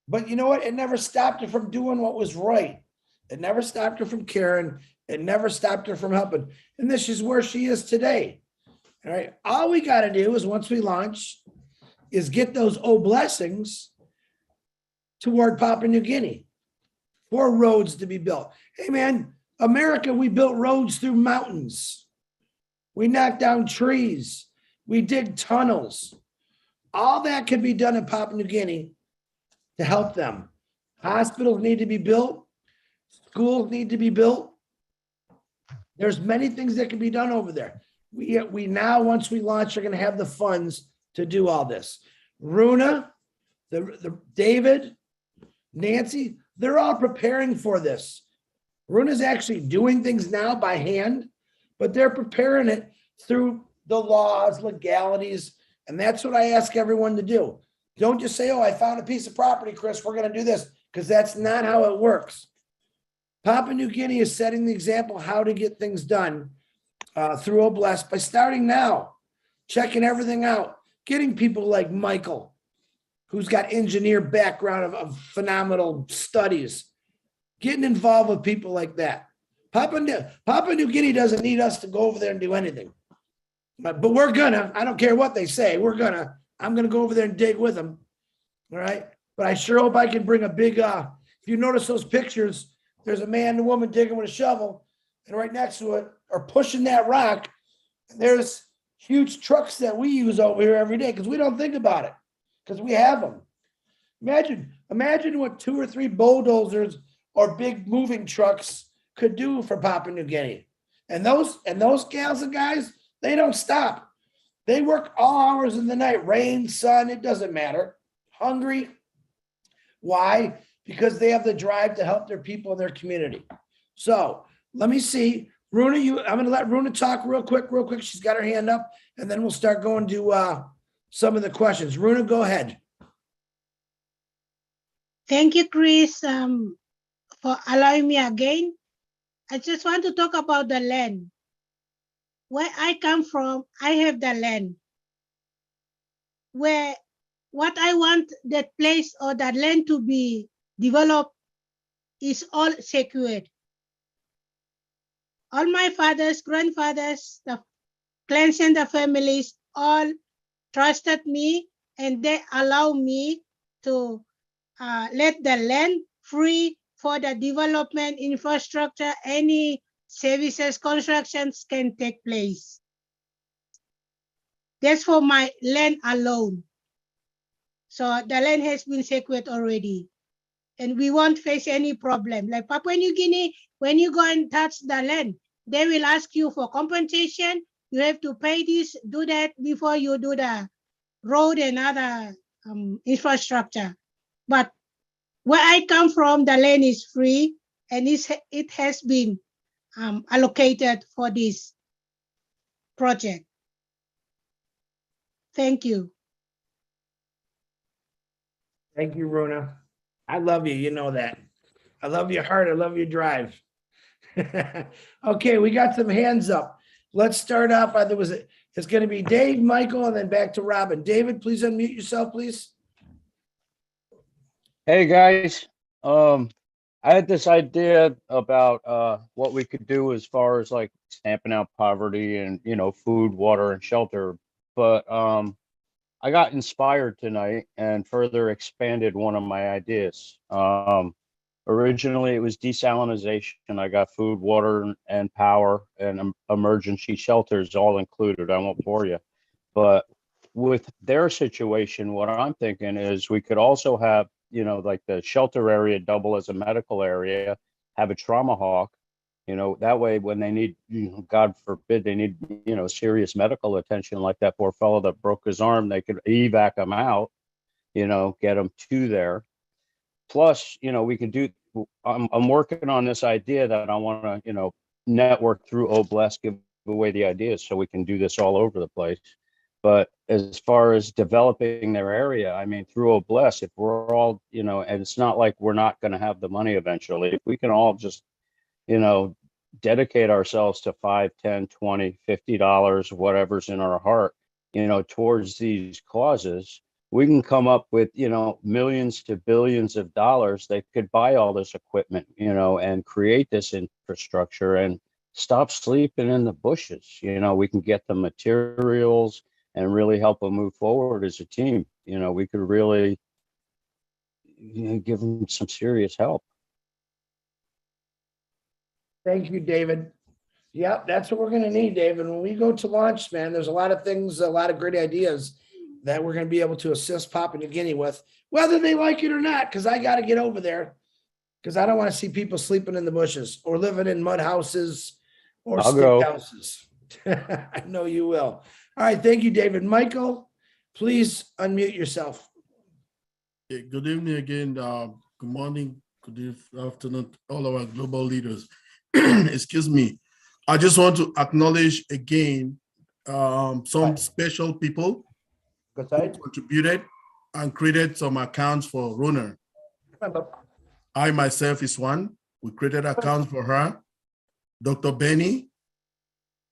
But you know what? It never stopped her from doing what was right. It never stopped her from caring. It never stopped her from helping. And this is where she is today. All right. All we got to do is once we launch is get those blessings toward Papua New Guinea for roads to be built. Hey, man, America, we built roads through mountains. We knocked down trees. We dig tunnels. All that could be done in Papua New Guinea to help them. Hospitals need to be built. Schools need to be built. There's many things that can be done over there. We now, once we launch, are going to have the funds to do all this. Runa, the David, Nancy, they're all preparing for this. Runa's actually doing things now by hand, but they're preparing it through the laws, legalities, and that's what I ask everyone to do. Don't just say, oh, I found a piece of property, Chris, we're going to do this, because that's not how it works. Papua New Guinea is setting the example how to get things done through Oblast by starting now, checking everything out, getting people like Michael, who's got engineer background of phenomenal studies, getting involved with people like that. Papua New Guinea doesn't need us to go over there and do anything. But we're gonna, I don't care what they say, I'm gonna go over there and dig with them. All right. But I sure hope I can bring a big, if you notice those pictures, there's a man and a woman digging with a shovel, and right next to it are pushing that rock. There's huge trucks that we use over here every day because we don't think about it because we have them. Imagine what 2 or 3 bulldozers or big moving trucks could do for Papua New Guinea. And those gals and guys, they don't stop. They work all hours of the night, rain, sun, it doesn't matter. Hungry. Why? Because they have the drive to help their people in their community. So let me see. Runa, I'm going to let Runa talk real quick. She's got her hand up, and then we'll start going to some of the questions. Runa, go ahead. Thank you, Chris, for allowing me again. I just want to talk about the land. Where I come from, I have the land. Where what I want that place or that land to be developed is all secured. All my fathers, grandfathers, the clans and the families all trusted me, and they allow me to let the land free for the development, infrastructure, any services, constructions can take place. That's for my land alone. So the land has been secured already, and we won't face any problem. Like Papua New Guinea, when you go and touch the land, they will ask you for compensation. You have to pay this, do that before you do the road and other infrastructure. But where I come from, the land is free and it has been allocated for this project. Thank you. Thank you, Runa. I love you. You know that. I love your heart. I love your drive. Okay, we got some hands up. Let's start off. It's going to be Dave, Michael, and then back to Robin. David, please unmute yourself, please. Hey guys, I had this idea about what we could do as far as like stamping out poverty and food, water, and shelter. But I got inspired tonight and further expanded one of my ideas. Originally, it was desalinization. I got food, water, and power, and emergency shelters all included. I won't bore you, but with their situation, what I'm thinking is we could also have, like the shelter area double as a medical area, have a trauma hawk, that way when they need, God forbid, they need, serious medical attention like that poor fellow that broke his arm, they could evac him out, get him to there. Plus, we can do, I'm working on this idea that I want to, network through Oblast, give away the ideas so we can do this all over the place. But as far as developing their area, I mean, through Oblast, if we're all, and it's not like we're not going to have the money eventually, if we can all just, dedicate ourselves to $5, $10, $20, $50, whatever's in our heart, towards these causes, we can come up with, millions to billions of dollars that could buy all this equipment, and create this infrastructure and stop sleeping in the bushes. We can get the materials and really help them move forward as a team. We could really give them some serious help. Thank you, David. Yep, that's what we're going to need, David. When we go to launch, man, there's a lot of things, a lot of great ideas that we're going to be able to assist Papua New Guinea with, whether they like it or not, because I got to get over there, because I don't want to see people sleeping in the bushes or living in mud houses or I'll stick go. houses. I know you will. All right. Thank you, David. Michael, please unmute yourself. Okay, good evening again. Good morning, good afternoon, all our global leaders. Excuse me. I just want to acknowledge again some special people who contributed and created some accounts for Runa. I myself is one. We created accounts for her. Dr. Benny,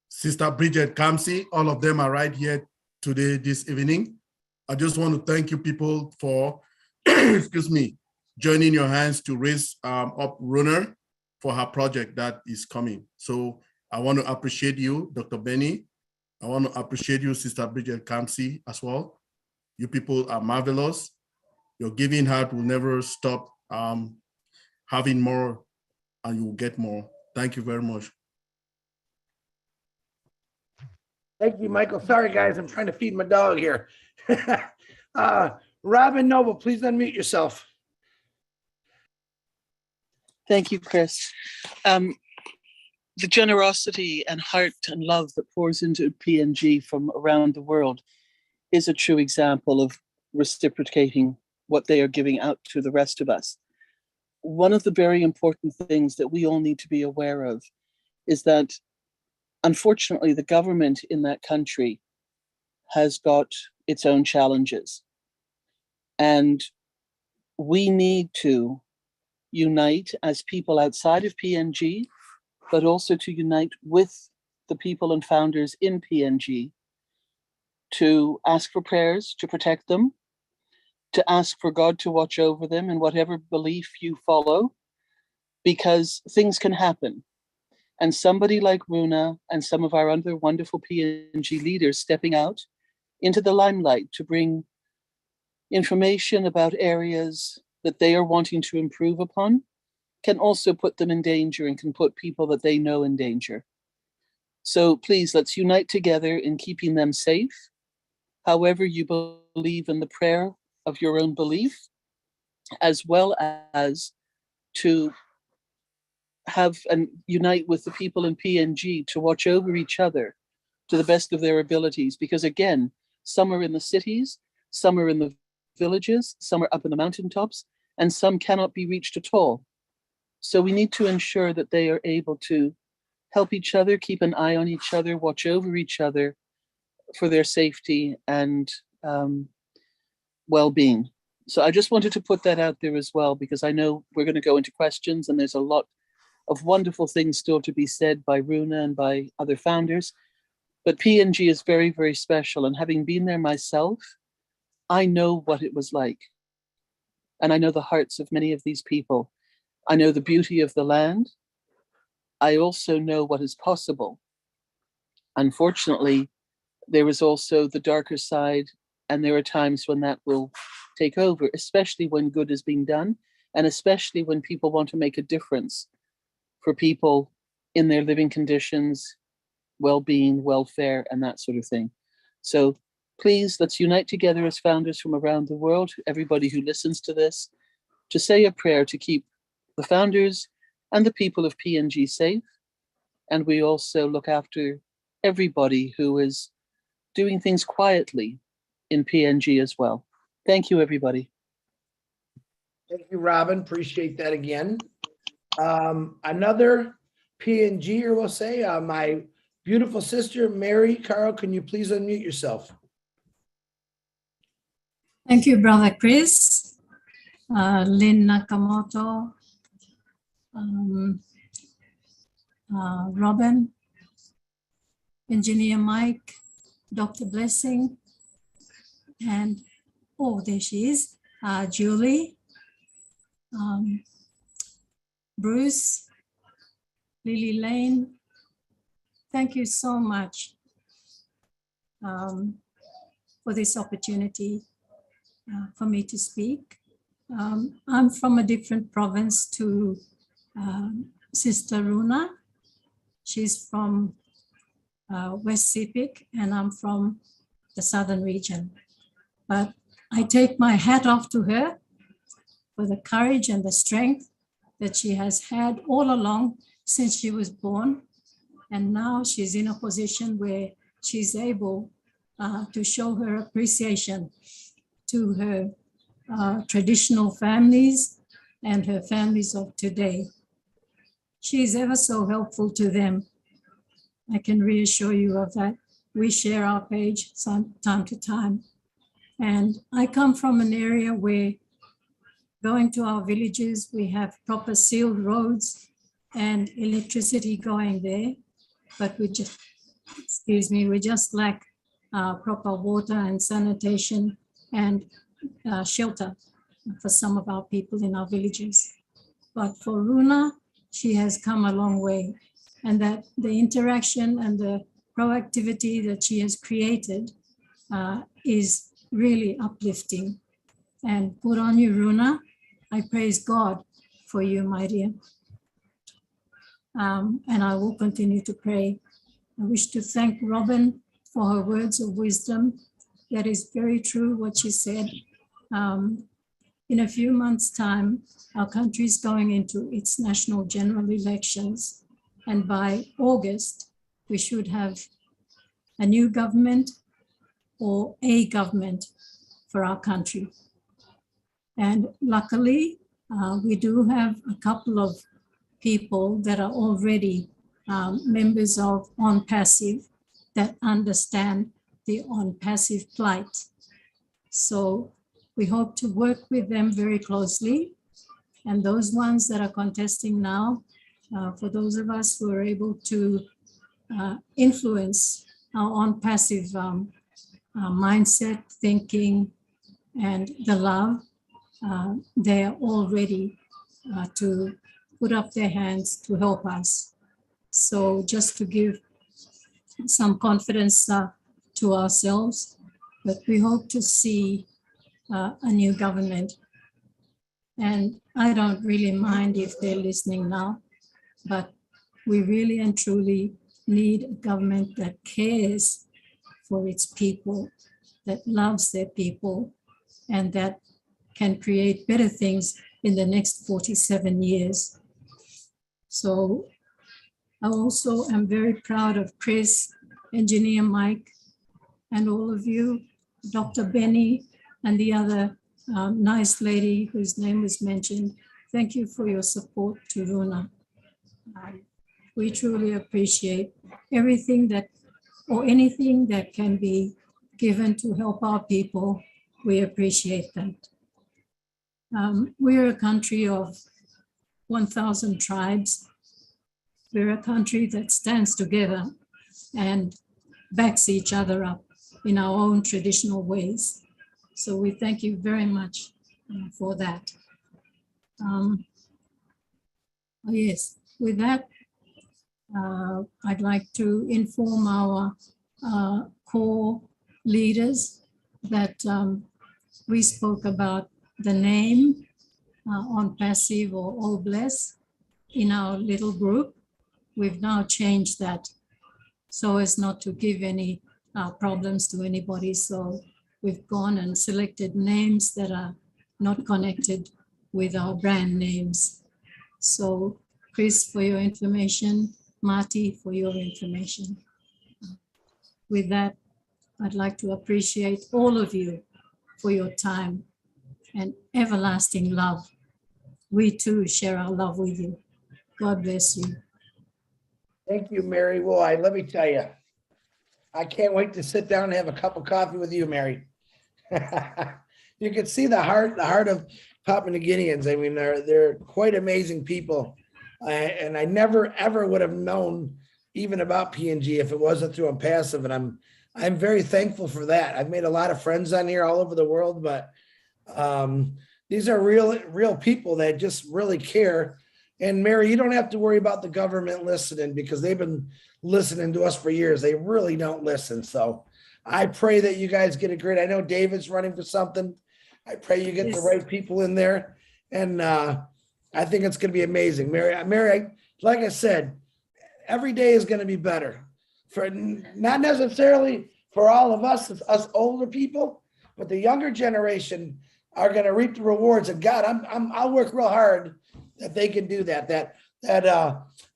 Sister Bridget Kamsi, all of them are right here today, this evening. I just want to thank you people for, excuse me, joining your hands to raise up Runa for her project that is coming. So I want to appreciate you, Dr. Benny. I want to appreciate you, Sister Bridget Kamsi, as well. You people are marvelous. Your giving heart will never stop having more, and you will get more. Thank you very much. Thank you, Michael. Sorry, guys. I'm trying to feed my dog here. Robin Noble, please unmute yourself. Thank you, Chris. The generosity and heart and love that pours into PNG from around the world is a true example of reciprocating what they are giving out to the rest of us. One of the very important things that we all need to be aware of is that, unfortunately, the government in that country has got its own challenges. And we need to unite as people outside of PNG, but also to unite with the people and founders in PNG to ask for prayers to protect them, to ask for God to watch over them in whatever belief you follow, because things can happen. And somebody like Runa and some of our other wonderful PNG leaders stepping out into the limelight to bring information about areas that they are wanting to improve upon can also put them in danger and can put people that they know in danger. So please, let's unite together in keeping them safe. However you believe in the prayer of your own belief, as well as to have and unite with the people in PNG to watch over each other to the best of their abilities. Because again, some are in the cities, some are in the villages, some are up in the mountaintops, and some cannot be reached at all. So we need to ensure that they are able to help each other, keep an eye on each other, watch over each other for their safety and well-being. So I just wanted to put that out there as well, because I know we're going to go into questions and there's a lot of wonderful things still to be said by Runa and by other founders. But PNG is very, very special. And having been there myself, I know what it was like. And I know the hearts of many of these people. I know the beauty of the land. I also know what is possible. Unfortunately, there is also the darker side, and there are times when that will take over, especially when good is being done, and especially when people want to make a difference for people in their living conditions, well-being, welfare, and that sort of thing. So please, let's unite together as founders from around the world, everybody who listens to this, to say a prayer to keep the founders and the people of PNG safe. And we also look after everybody who is doing things quietly in PNG as well. Thank you, everybody. Thank you, Robin. Appreciate that again. Another PNGer will say, my beautiful sister, Mary Carl, can you please unmute yourself? Thank you, Brother Chris, Lynn Nakamoto, Robin, Engineer Mike, Dr. Blessing, and oh, there she is, Julie, Bruce, Lily Lane. Thank you so much for this opportunity for me to speak. I'm from a different province to Sister Runa. She's from West Sepik, and I'm from the southern region. But I take my hat off to her for the courage and the strength that she has had all along since she was born. And now she's in a position where she's able to show her appreciation to her traditional families and her families of today. She's ever so helpful to them. I can reassure you of that. We share our page time to time. And I come from an area where going to our villages, we have proper sealed roads and electricity going there, but we just, we just lack proper water and sanitation and shelter for some of our people in our villages. But for Runa, she has come a long way, and that the interaction and the proactivity that she has created is really uplifting. And good on you, Runa. I praise God for you, my dear. And I will continue to pray. I wish to thank Robin for her words of wisdom. That is very true what she said. In a few months' time, our country is going into its national general elections. And by August, we should have a new government or a government for our country. And luckily, we do have a couple of people that are already members of On Passive that understand the On Passive plight. So we hope to work with them very closely. And those ones that are contesting now, for those of us who are able to influence our On Passive mindset, thinking, and the love, they are all ready to put up their hands to help us. So just to give some confidence to ourselves, but we hope to see a new government. And I don't really mind if they're listening now, but we really and truly need a government that cares for its people, that loves their people, and that can create better things in the next 47 years. So I also am very proud of Chris, Engineer Mike, and all of you, Dr. Benny, and the other nice lady whose name was mentioned. Thank you for your support to Runa. We truly appreciate everything that, or anything that can be given to help our people. We appreciate that. We're a country of 1,000 tribes. We're a country that stands together and backs each other up in our own traditional ways. So we thank you very much for that. Yes, with that, I'd like to inform our core leaders that we spoke about the name on passive or all bless in our little group. We've now changed that so as not to give any problems to anybody. So we've gone and selected names that are not connected with our brand names. So Chris, for your information, Marty, for your information. With that, I'd like to appreciate all of you for your time and everlasting love. We too share our love with you. God bless you. Thank you, Mary. Well, let me tell you, I can't wait to sit down and have a cup of coffee with you, Mary. You can see the heart of Papua New Guineans. I mean, they're quite amazing people. And I never, ever would have known even about PNG if it wasn't through Impassive. And I'm very thankful for that. I've made a lot of friends on here all over the world, but these are real people that just really care. And Mary, you don't have to worry about the government listening because they've been listening to us for years. They really don't listen. So I pray that you guys get a great, I know David's running for something. I pray you get the right people in there. And I think it's going to be amazing. Mary, like I said, every day is going to be better for not necessarily for all of us older people, but the younger generation are going to reap the rewards. And God, I'll work real hard that they can do that. That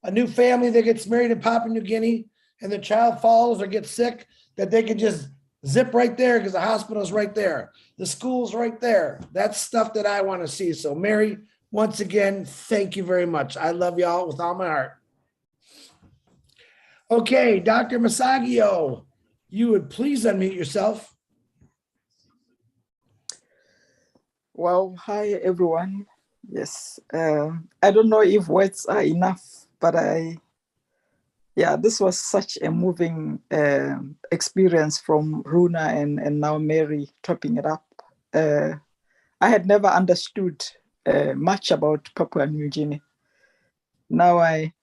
a new family that gets married in Papua New Guinea and the child falls or gets sick, that they can just zip right there because the hospital's right there. The school's right there. That's stuff that I want to see. So Mary, once again, thank you very much. I love y'all with all my heart. Okay, Dr. Masagio, you would please unmute yourself. Well, hi, everyone. Yes, I don't know if words are enough, but this was such a moving experience from Runa and now Mary topping it up. I had never understood much about Papua New Guinea. Now I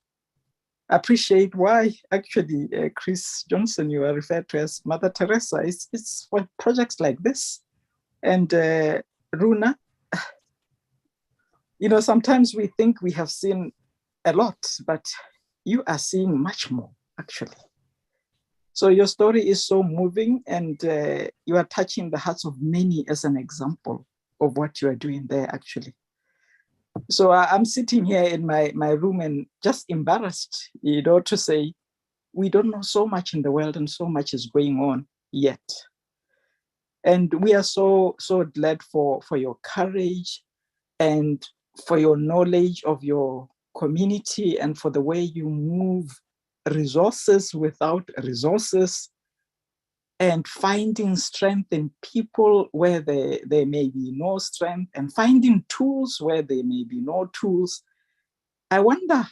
appreciate why actually Chris Johnson, you are referred to as Mother Teresa. It's for projects like this. And Runa, you know, sometimes we think we have seen a lot, but you are seeing much more, actually. So your story is so moving, and you are touching the hearts of many as an example of what you are doing there, actually. So I'm sitting here in my room and just embarrassed, you know, to say, we don't know so much in the world and so much is going on yet. And we are so glad for your courage and for your knowledge of your community and for the way you move resources without resources and finding strength in people where there may be no strength and finding tools where there may be no tools. I wonder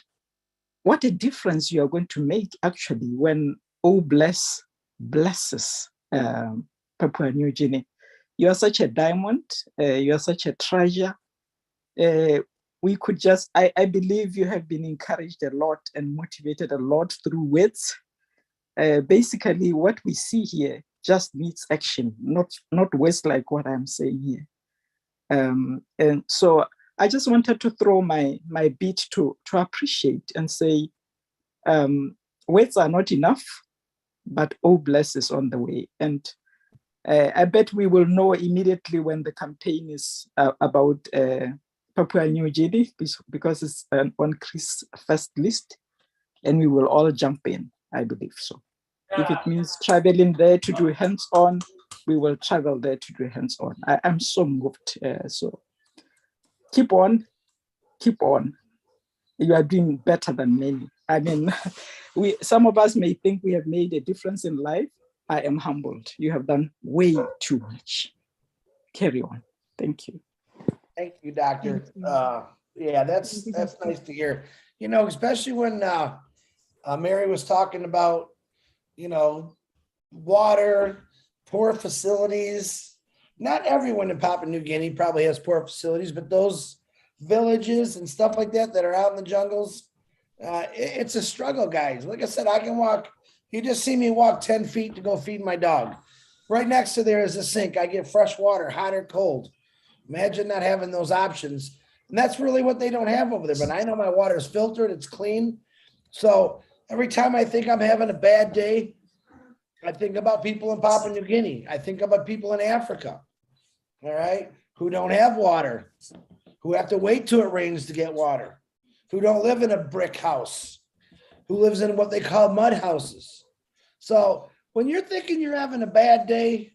what a difference you are going to make actually when Oh Bless blesses Papua New Guinea. You are such a diamond, you are such a treasure. We could just, I believe you have been encouraged a lot and motivated a lot through words. Basically, what we see here just needs action, not words like what I'm saying here. And so I just wanted to throw my bit to appreciate and say, words are not enough, but Oh Bless is on the way. And I bet we will know immediately when the campaign is about Papua New Guinea because it's on Chris' first list, and we will all jump in, I believe so. If it means traveling there to do hands-on, we will travel there to do hands-on. I'm so moved. So keep on. You are doing better than many. I mean, some of us may think we have made a difference in life. I am humbled. You have done way too much. Carry on. Thank you. Thank you, Doctor. Yeah, that's nice to hear. Especially when Mary was talking about, water, poor facilities. Not everyone in Papua New Guinea probably has poor facilities, but those villages and stuff like that are out in the jungles, it's a struggle, guys. Like I said, I can walk. You just see me walk 10 feet to go feed my dog. Right next to there is a sink. I get fresh water, hot or cold. Imagine not having those options. And that's really what they don't have over there. But I know my water is filtered, it's clean. So every time I think I'm having a bad day, I think about people in Papua New Guinea. I think about people in Africa, all right, who don't have water, who have to wait till it rains to get water, who don't live in a brick house, who lives in what they call mud houses. So when you're thinking you're having a bad day,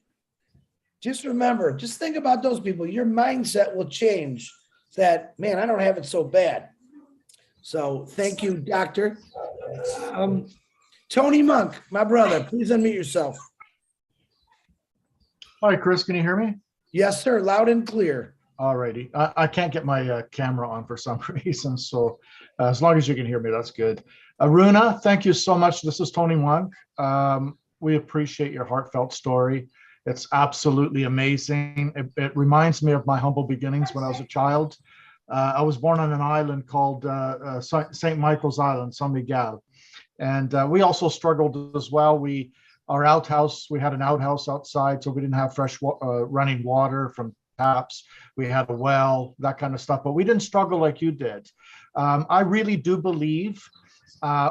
just remember, just think about those people. Your mindset will change that, man, I don't have it so bad. So thank you, Doctor. Tony Monk, my brother, please unmute yourself. Hi, Chris, can you hear me? Yes, sir, loud and clear. All righty. I can't get my camera on for some reason, so as long as you can hear me, that's good. Aruna, thank you so much. This is Tony Monk. We appreciate your heartfelt story. It's absolutely amazing. It reminds me of my humble beginnings when I was a child. I was born on an island called St. Michael's Island, San Miguel. And we also struggled as well. We had an outhouse outside, so we didn't have fresh running water from taps. We had a well, that kind of stuff, but we didn't struggle like you did. I really do believe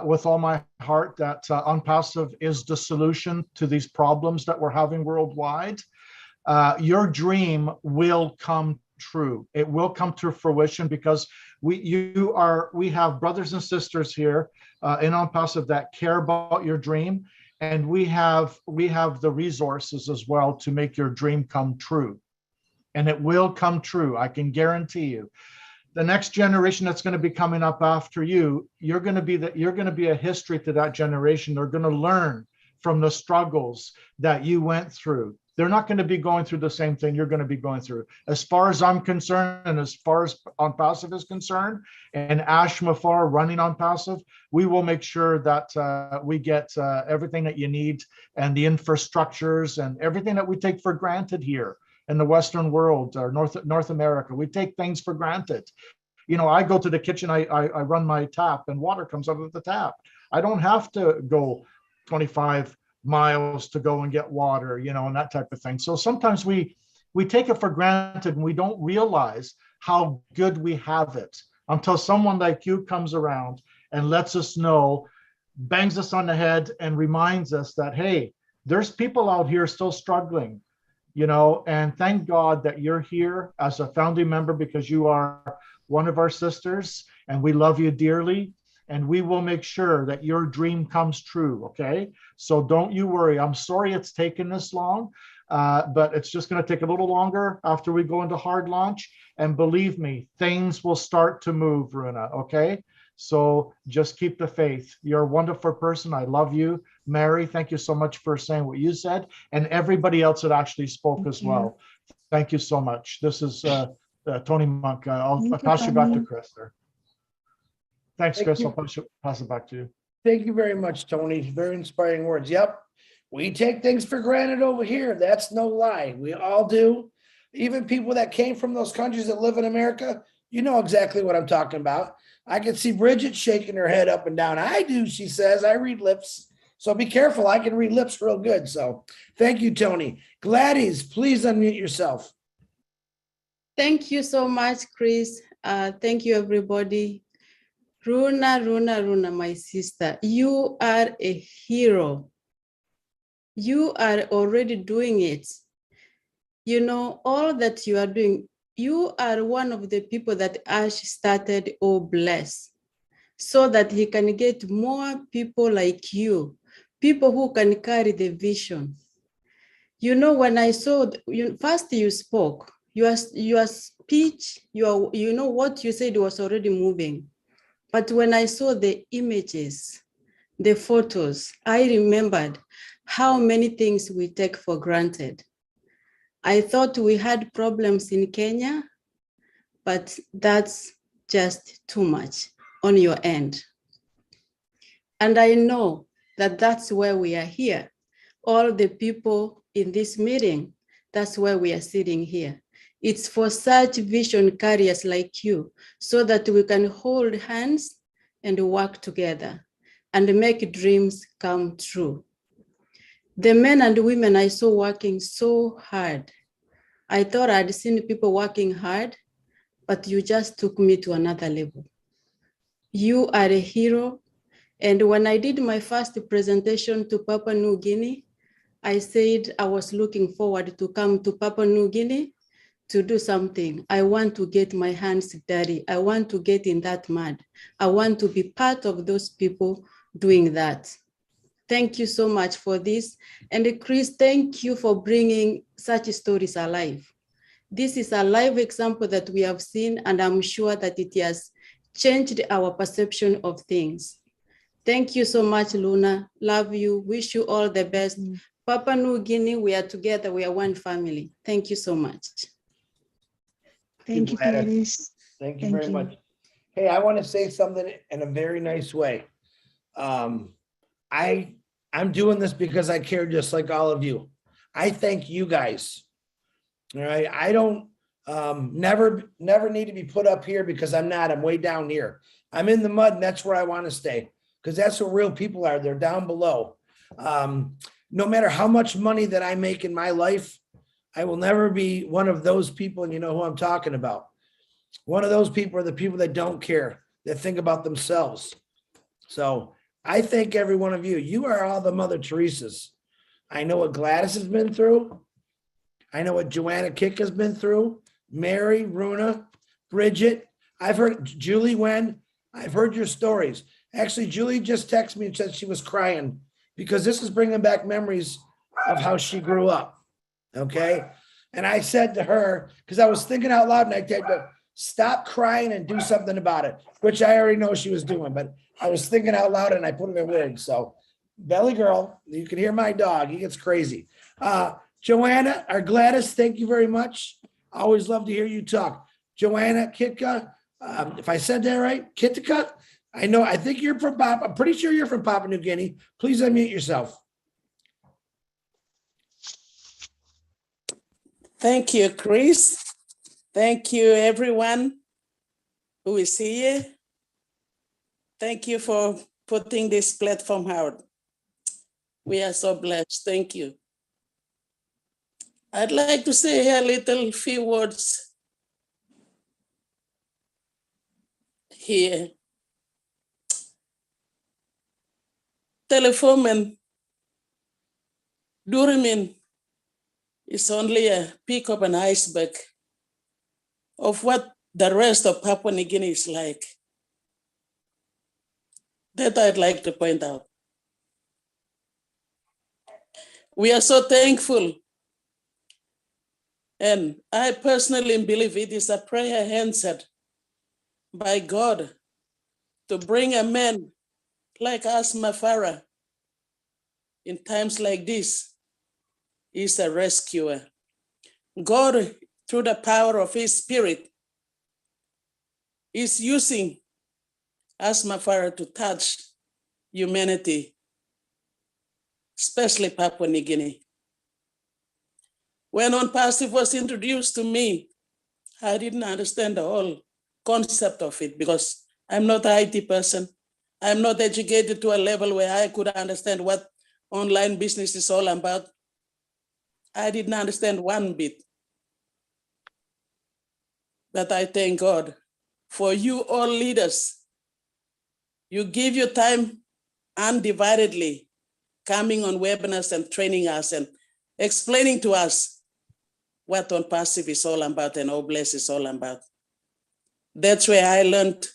with all my heart that UNPASSIVE is the solution to these problems that we're having worldwide. Your dream will come true. It will come to fruition because we have brothers and sisters here in UNPASSIVE that care about your dream, and we have the resources as well to make your dream come true. And it will come true, I can guarantee you. The next generation that's going to be coming up after you, you're going to be a history to that generation. They're going to learn from the struggles that you went through. They're not going to be going through the same thing you're going to be going through. As far as I'm concerned, and as far as UNPASSIVE is concerned, and Ash Mafar running UNPASSIVE, we will make sure that we get everything that you need and the infrastructures and everything that we take for granted here in the Western world or North America. We take things for granted. I go to the kitchen, I run my tap and water comes out of the tap. I don't have to go 25 miles to go and get water, and that type of thing. So sometimes we take it for granted and we don't realize how good we have it until someone like you comes around and lets us know, bangs us on the head and reminds us that, hey, there's people out here still struggling. And thank God that you're here as a founding member because you are one of our sisters and we love you dearly and we will make sure that your dream comes true, okay? So don't you worry. I'm sorry it's taken this long, but it's just going to take a little longer after we go into hard launch. And believe me, things will start to move, Runa, okay? So just keep the faith. You're a wonderful person. I love you. Mary, thank you so much for saying what you said, and everybody else that actually spoke as well. Thank you so much. This is Tony Monk. I'll pass you back to Chris there. Thanks, Chris. I'll pass it back to you. Thank you very much, Tony. Very inspiring words. Yep. We take things for granted over here. That's no lie. We all do. Even people that came from those countries that live in America, you know exactly what I'm talking about. I can see Bridget shaking her head up and down. I do, she says. I read lips. So be careful. I can read lips real good. So thank you, Tony. Gladys, please unmute yourself. Thank you so much, Chris. Thank you, everybody. Runa, my sister, you are a hero. You are already doing it. All that you are doing, you are one of the people that Ash started Oh Bless, so that he can get more people like you, people who can carry the vision. You know, when I saw, first you spoke, your speech, you know what you said was already moving. But when I saw the images, the photos, I remembered how many things we take for granted. I thought we had problems in Kenya, but that's just too much on your end. And I know that that's where we are here. All the people in this meeting, that's why we are sitting here. It's for such vision carriers like you, so that we can hold hands and work together and make dreams come true. The men and women I saw working so hard. I thought I'd seen people working hard, but you just took me to another level. You are a hero. And when I did my first presentation to Papua New Guinea, I said I was looking forward to come to Papua New Guinea to do something. I want to get my hands dirty. I want to get in that mud. I want to be part of those people doing that. Thank you so much for this. And Chris, thank you for bringing such stories alive. This is a live example that we have seen, and I'm sure that it has changed our perception of things. Thank you so much, Luna. Love you. Wish you all the best. Papua New Guinea, we are together. We are one family. Thank you so much. Thank you, Gladys. Clarice. Thank you Thank very you. much. Hey, I want to say something in a very nice way. I'm doing this because I care just like all of you. I thank you guys. All right. I don't never need to be put up here because I'm not. I'm way down here. I'm in the mud, and that's where I want to stay, because that's where real people are. They're down below. No matter how much money that I make in my life, I will never be one of those people, and you know who I'm talking about. One of those people are the people that don't care, that think about themselves. So I thank every one of you. You are all the Mother Teresa's. I know what Gladys has been through. I know what Joanna Kick has been through. Mary, Runa, Bridget. I've heard Julie Wen. I've heard your stories. Actually, Julie just texted me and said she was crying because this is bringing back memories of how she grew up. Okay. And I said to her, because I was thinking out loud, and I told her, stop crying and do something about it, which I already know she was doing, but I was thinking out loud and I put it in words. So Belly Girl, you can hear my dog. He gets crazy. Joanna or Gladys, thank you very much. I always love to hear you talk. Joanna Kitka, if I said that right, Kitka, I think you're from I'm pretty sure you're from Papua New Guinea. Please unmute yourself. Thank you, Chris. Thank you, everyone who is here. Thank you for putting this platform out. We are so blessed. Thank you. I'd like to say a few words here. Telefomen, Durimin is only a peak of an iceberg of what the rest of Papua New Guinea is like. That I'd like to point out. We are so thankful. And I personally believe it is a prayer answered by God to bring a man like Asma Farah in times like this. Is a rescuer. God, through the power of his spirit, is using Asma Farah to touch humanity, especially Papua New Guinea. When OnPassive was introduced to me, I didn't understand the whole concept of it because I'm not an IT person. I'm not educated to a level where I could understand what online business is all about. I didn't understand one bit. But I thank God for you all leaders. You give your time undividedly, coming on webinars and training us and explaining to us what On Passive is all about and Oh Bless is all about. That's where I learned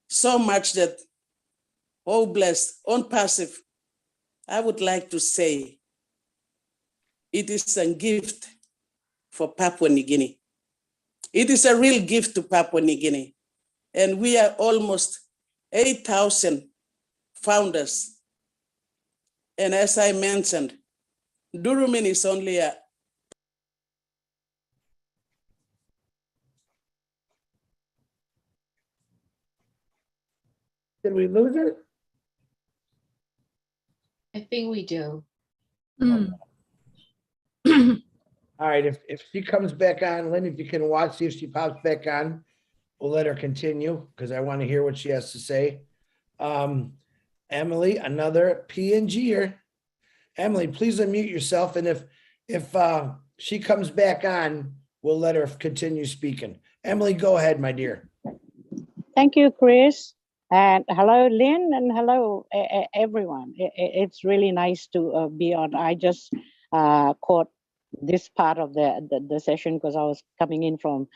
so much that Oh Bless, On Passive, I would like to say it is a gift for Papua New Guinea. It is a real gift to Papua New Guinea. And we are almost 8,000 founders. And as I mentioned, Durumin is only a Did we lose it? I think we do. Mm. All right, if she comes back on, Lynn, if you can watch, see if she pops back on, we'll let her continue because I want to hear what she has to say. Emily, another PNGer. Emily, please unmute yourself, and if she comes back on, we'll let her continue speaking. Emily, go ahead, my dear. Thank you, Chris. And hello, Lynn, and hello, everyone. It's really nice to be on. I just caught this part of the session because I was coming in from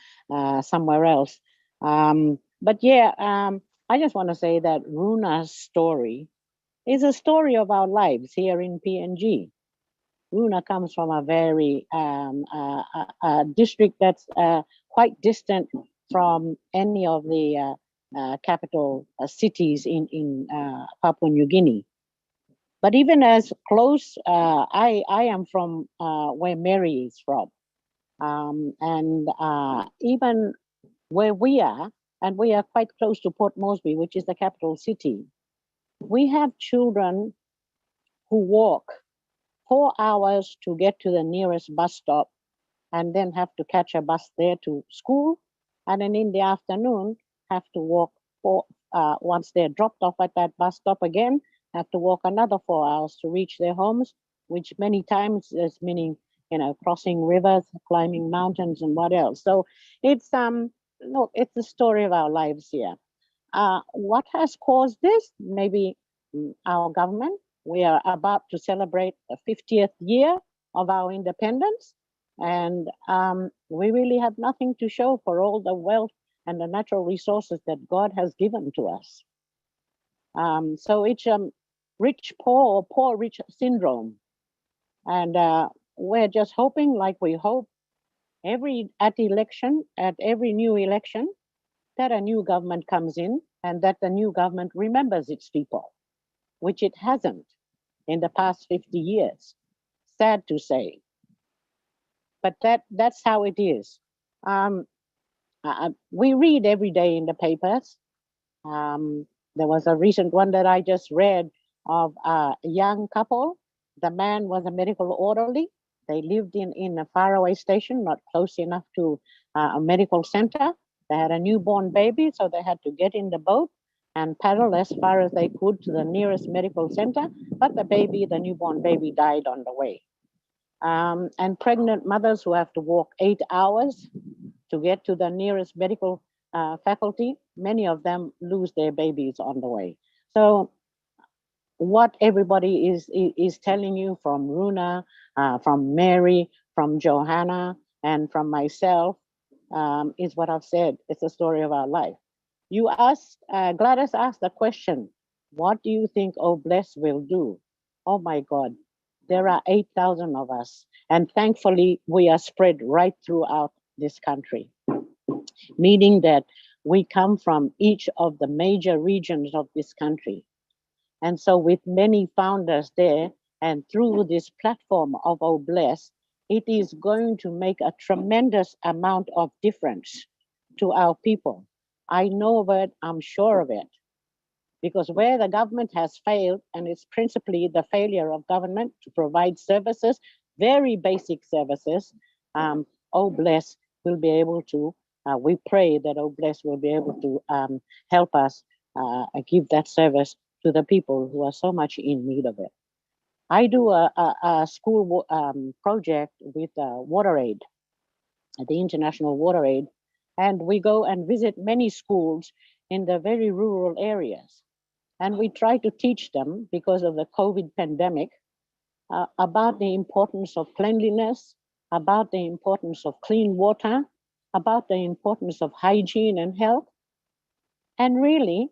somewhere else. But yeah, I just want to say that Runa's story is a story of our lives here in PNG. Runa comes from a very district that's quite distant from any of the capital cities in Papua New Guinea. But even as close, I am from where Mary is from. And even where we are, and we are quite close to Port Moresby, which is the capital city, we have children who walk 4 hours to get to the nearest bus stop and then have to catch a bus there to school. And then in the afternoon, have to walk once they're dropped off at that bus stop again, have to walk another 4 hours to reach their homes, which many times is meaning, crossing rivers, climbing mountains and what else. So it's, look, it's the story of our lives here. What has caused this? Maybe our government. We are about to celebrate the 50th year of our independence. And we really have nothing to show for all the wealth and the natural resources that God has given to us. So it's rich poor or poor rich syndrome. And we're just hoping, like we hope at every new election, that a new government comes in and that the new government remembers its people, which it hasn't in the past 50 years. Sad to say. But that's how it is. We read every day in the papers. There was a recent one that I just read of a young couple. The man was a medical orderly. They lived in a faraway station, not close enough to a medical center. They had a newborn baby, so they had to get in the boat and paddle as far as they could to the nearest medical center. But the newborn baby died on the way. And pregnant mothers who have to walk 8 hours to get to the nearest medical faculty, many of them lose their babies on the way. So what everybody is telling you from Runa, from Mary, from Johanna, and from myself is what I've said. It's the story of our life. You asked, Gladys asked the question, what do you think Oh Bless will do? Oh my God, there are 8,000 of us. And thankfully, we are spread right throughout this country, meaning that we come from each of the major regions of this country. And so with many founders there, and through this platform of Oh Bless, it is going to make a tremendous amount of difference to our people. I know of it, I'm sure of it, because where the government has failed, and it's principally the failure of government to provide services, very basic services, Oh Bless will be able to, we pray that Oh Bless will be able to help us give that service to the people who are so much in need of it. I do a school project with WaterAid, the International WaterAid, and we go and visit many schools in the very rural areas. And we try to teach them, because of the COVID pandemic, about the importance of cleanliness, about the importance of clean water, about the importance of hygiene and health. And really,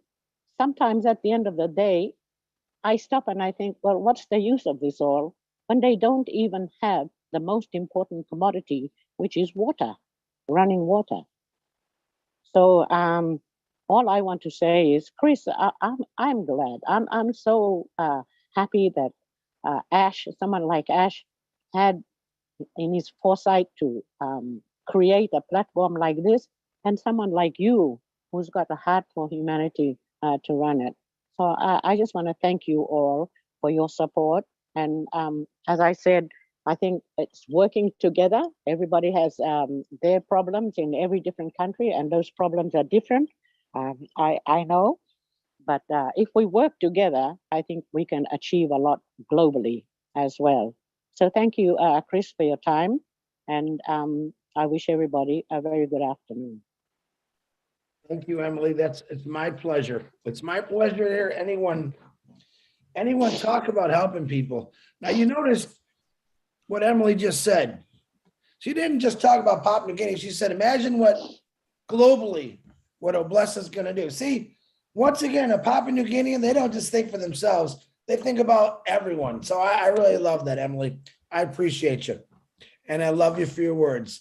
sometimes at the end of the day, I stop and I think, well, what's the use of this all when they don't even have the most important commodity, which is water, running water. So all I want to say is, Chris, I'm glad. I'm so happy that Ash, someone like Ash, had in his foresight to create a platform like this, and someone like you who's got a heart for humanity to run it. So I just want to thank you all for your support. And as I said, I think it's working together. Everybody has their problems in every different country, and those problems are different. I know, but if we work together, I think we can achieve a lot globally as well. So thank you, Chris, for your time. And I wish everybody a very good afternoon. Thank you, Emily. It's my pleasure. It's my pleasure to hear anyone talk about helping people. Now, you noticed what Emily just said. She didn't just talk about Papua New Guinea. She said, imagine what globally, what Obless is going to do. See, once again, a Papua New Guinean, they don't just think for themselves. They think about everyone. So I really love that, Emily. I appreciate you. And I love you for your words.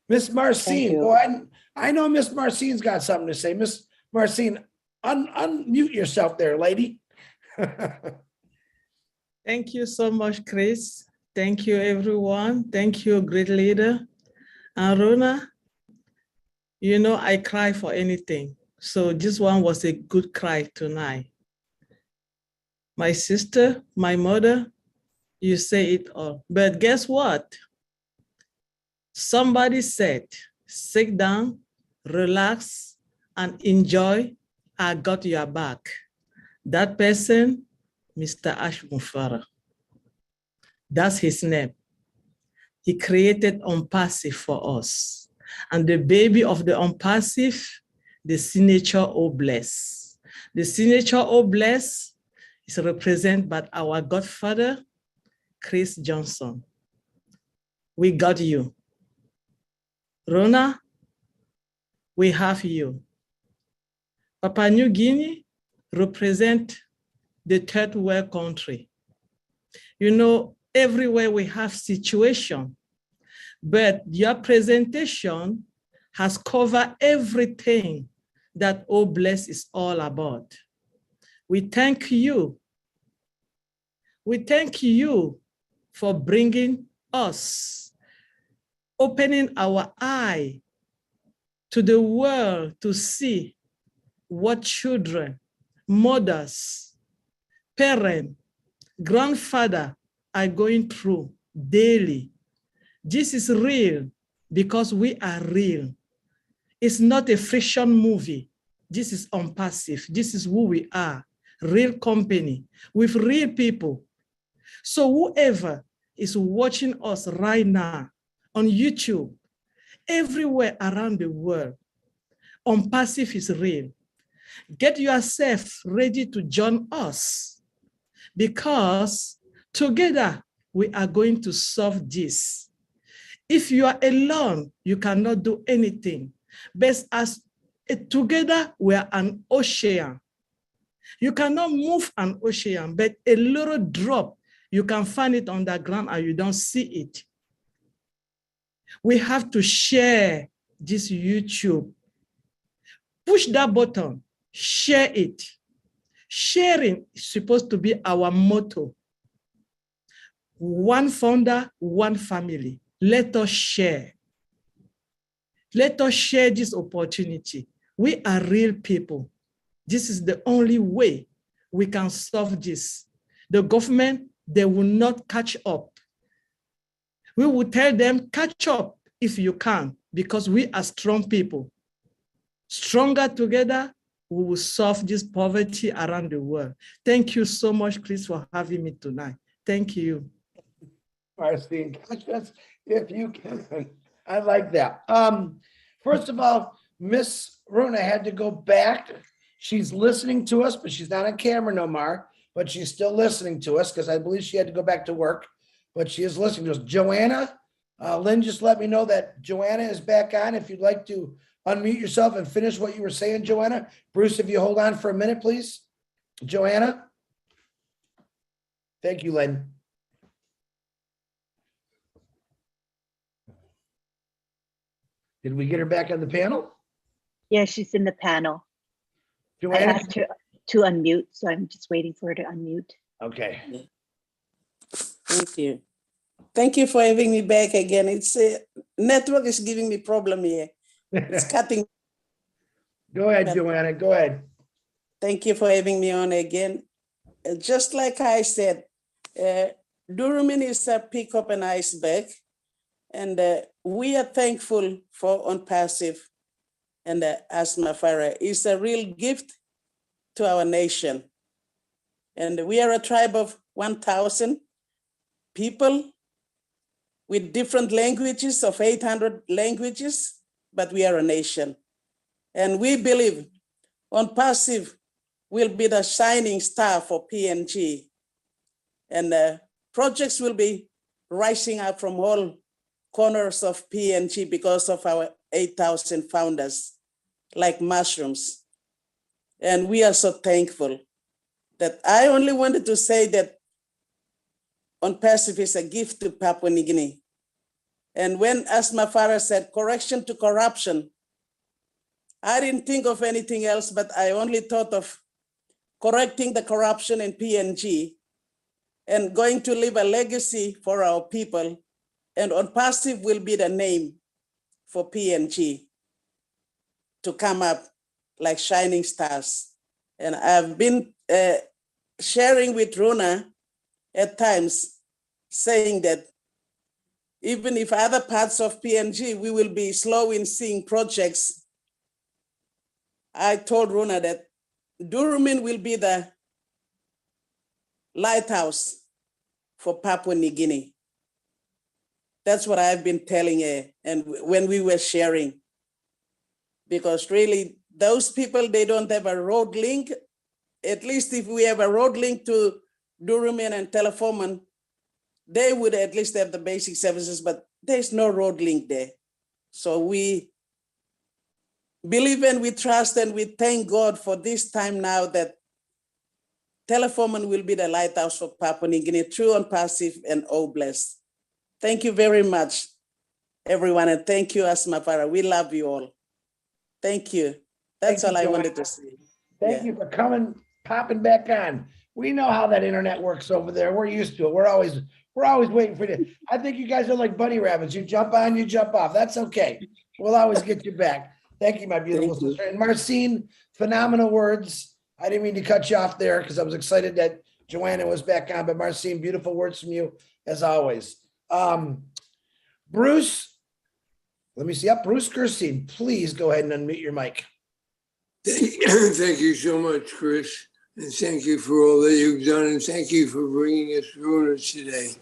Miss Marcine, boy, I know Miss Marcine's got something to say. Miss Marcine, unmute yourself there, lady. Thank you so much, Chris. Thank you, everyone. Thank you, great leader. Rona, you know, I cry for anything. So this one was a good cry tonight. My sister, my mother, you say it all. But guess what? Somebody said, sit down, relax, and enjoy. I got your back. That person, Mr. Ash Mufara. That's his name. He created OMPASIF for us. And the baby of the OMPASIF, the signature Obless. The signature Obless is represented by our godfather, Chris Johnson. We got you. Rona, we have you. Papua New Guinea represent the third world country. You know, everywhere we have situation, but your presentation has covered everything that Obless is all about. We thank you. We thank you for bringing us, opening our eye to the world to see what children, mothers, parents, grandfather are going through daily. This is real because we are real. It's not a fiction movie. This is OMPASIF. This is who we are, real company with real people. So whoever is watching us right now on YouTube, everywhere around the world, OMPASIF is real. Get yourself ready to join us because together we are going to solve this. If you are alone, you cannot do anything. But as together we are an ocean. You cannot move an ocean, but a little drop, you can find it on the ground and you don't see it. We have to share this YouTube. Push that button, share it. Sharing is supposed to be our motto. One founder, one family. Let us share. Let us share this opportunity. We are real people. This is the only way we can solve this. The government, they will not catch up. We will tell them, catch up if you can, because we are strong people. Stronger together, we will solve this poverty around the world. Thank you so much, Chris, for having me tonight. Thank you. Marcine, if you can, I like that. First of all, Miss Rona had to go back. She's listening to us, but she's not on camera no more, but she's still listening to us because I believe she had to go back to work, but she is listening to us. Joanna, Lynn, just let me know that Joanna is back on. If you'd like to unmute yourself and finish what you were saying, Joanna. Bruce, if you hold on for a minute, please. Joanna? Thank you, Lynn. Did we get her back on the panel? Yeah, she's in the panel. I Joanna? asked her to unmute, so I'm just waiting for her to unmute. Okay. Thank you. Thank you for having me back again. It's network is giving me problem here. It's cutting. Go ahead, Joanna. Go ahead. Thank you for having me on again. Just like I said, Durumin is a pick up an iceberg, and we are thankful for OnPassive and Asma Farah. It's a real gift to our nation. And we are a tribe of 1,000 people with different languages of 800 languages, but we are a nation. And we believe OnPassive will be the shining star for PNG. And projects will be rising up from all corners of PNG because of our 8,000 founders, like mushrooms. And we are so thankful that I only wanted to say that OnPassive is a gift to Papua New Guinea. And when Asma Farah said correction to corruption, I didn't think of anything else, but I only thought of correcting the corruption in PNG and going to leave a legacy for our people. And OnPassive will be the name for PNG to come up like shining stars. And I've been sharing with Runa at times, saying that even if other parts of PNG, we will be slow in seeing projects, I told Runa that Durumin will be the lighthouse for Papua New Guinea. That's what I've been telling her, and when we were sharing, because really those people, they don't have a road link. At least if we have a road link to Durumin and Telefoman, they would at least have the basic services, but there's no road link there. So we believe and we trust and we thank God for this time now that Telefoman will be the lighthouse for Papua New Guinea, through OnPassive and OBLESS. Thank you very much, everyone, and thank you, Asma Farah. We love you all. Thank you. That's all I wanted to say. Thank you for coming, popping back on. We know how that internet works over there. We're used to it. We're always waiting for you. I think you guys are like bunny rabbits. You jump on, you jump off. That's okay. We'll always get you back. Thank you, my beautiful sister. And Marcine, phenomenal words. I didn't mean to cut you off there because I was excited that Joanna was back on, but Marcine, beautiful words from you as always. Bruce, let me see. Bruce Gerstein, please go ahead and unmute your mic. Thank you so much, Chris. And thank you for all that you've done. And thank you for bringing us Runa today.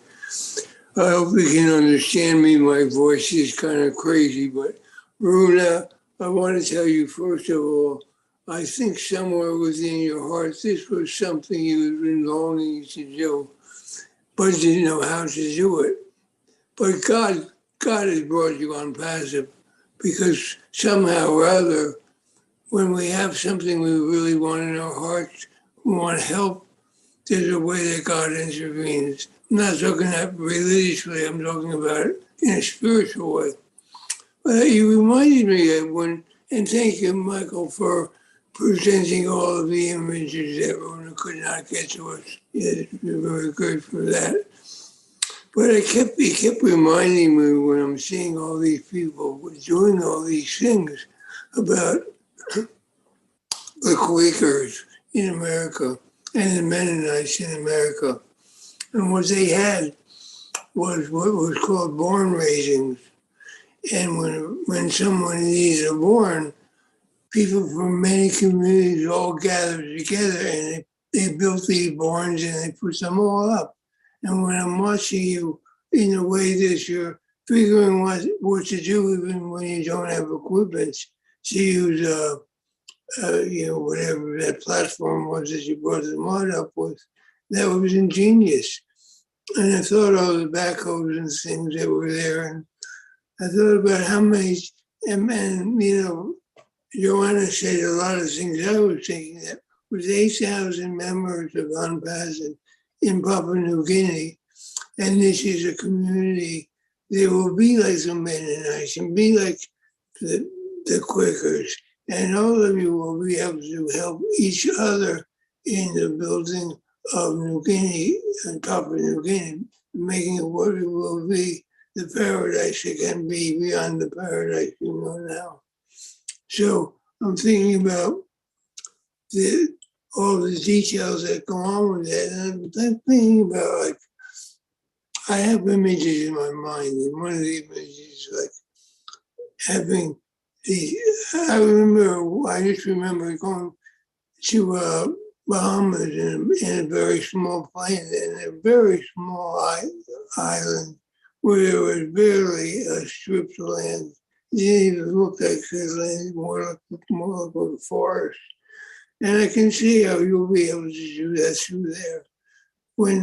I hope you can understand me. My voice is kind of crazy, but Runa, I want to tell you, first of all, I think somewhere within your heart, this was something you've been longing to do, but didn't know how to do it. But God has brought you OnPassive, because somehow or other, when we have something we really want in our hearts, we want to help, there's a way that God intervenes. I'm not talking about religiously, I'm talking about it in a spiritual way. But you reminded me of when, and thank you, Michael, for presenting all of the images that Runa could not get to us. Yes, you're very good for that. But he kept reminding me when I'm seeing all these people doing all these things about the Quakers in America and the Mennonites in America. And what they had was what was called born raisings. And when someone needs a born, people from many communities all gathered together and they built these barns and they put them all up. And when I'm watching you in a way that you're figuring what to do even when you don't have equipment, to use whatever that platform was that you brought the mod up with, that was ingenious. And I thought all the backhoes and things that were there. And I thought about how many, and you know, Joanna said a lot of things I was thinking that with 8,000 members of UNPAS in Papua New Guinea, and this is a community, they will be like the Mennonites and be like the Quakers, and all of you will be able to help each other in the building of New Guinea and Papua New Guinea, making it what it will be, the paradise it can be beyond the paradise you know now. So I'm thinking about all the details that go on with that, and I'm thinking about, like, I have images in my mind, and one of the images is like having I just remember going to Bahamas in a very small plane, in a very small island where there was barely a strip of land. It didn't even look like the land, more like a forest. And I can see how you'll be able to do that through there when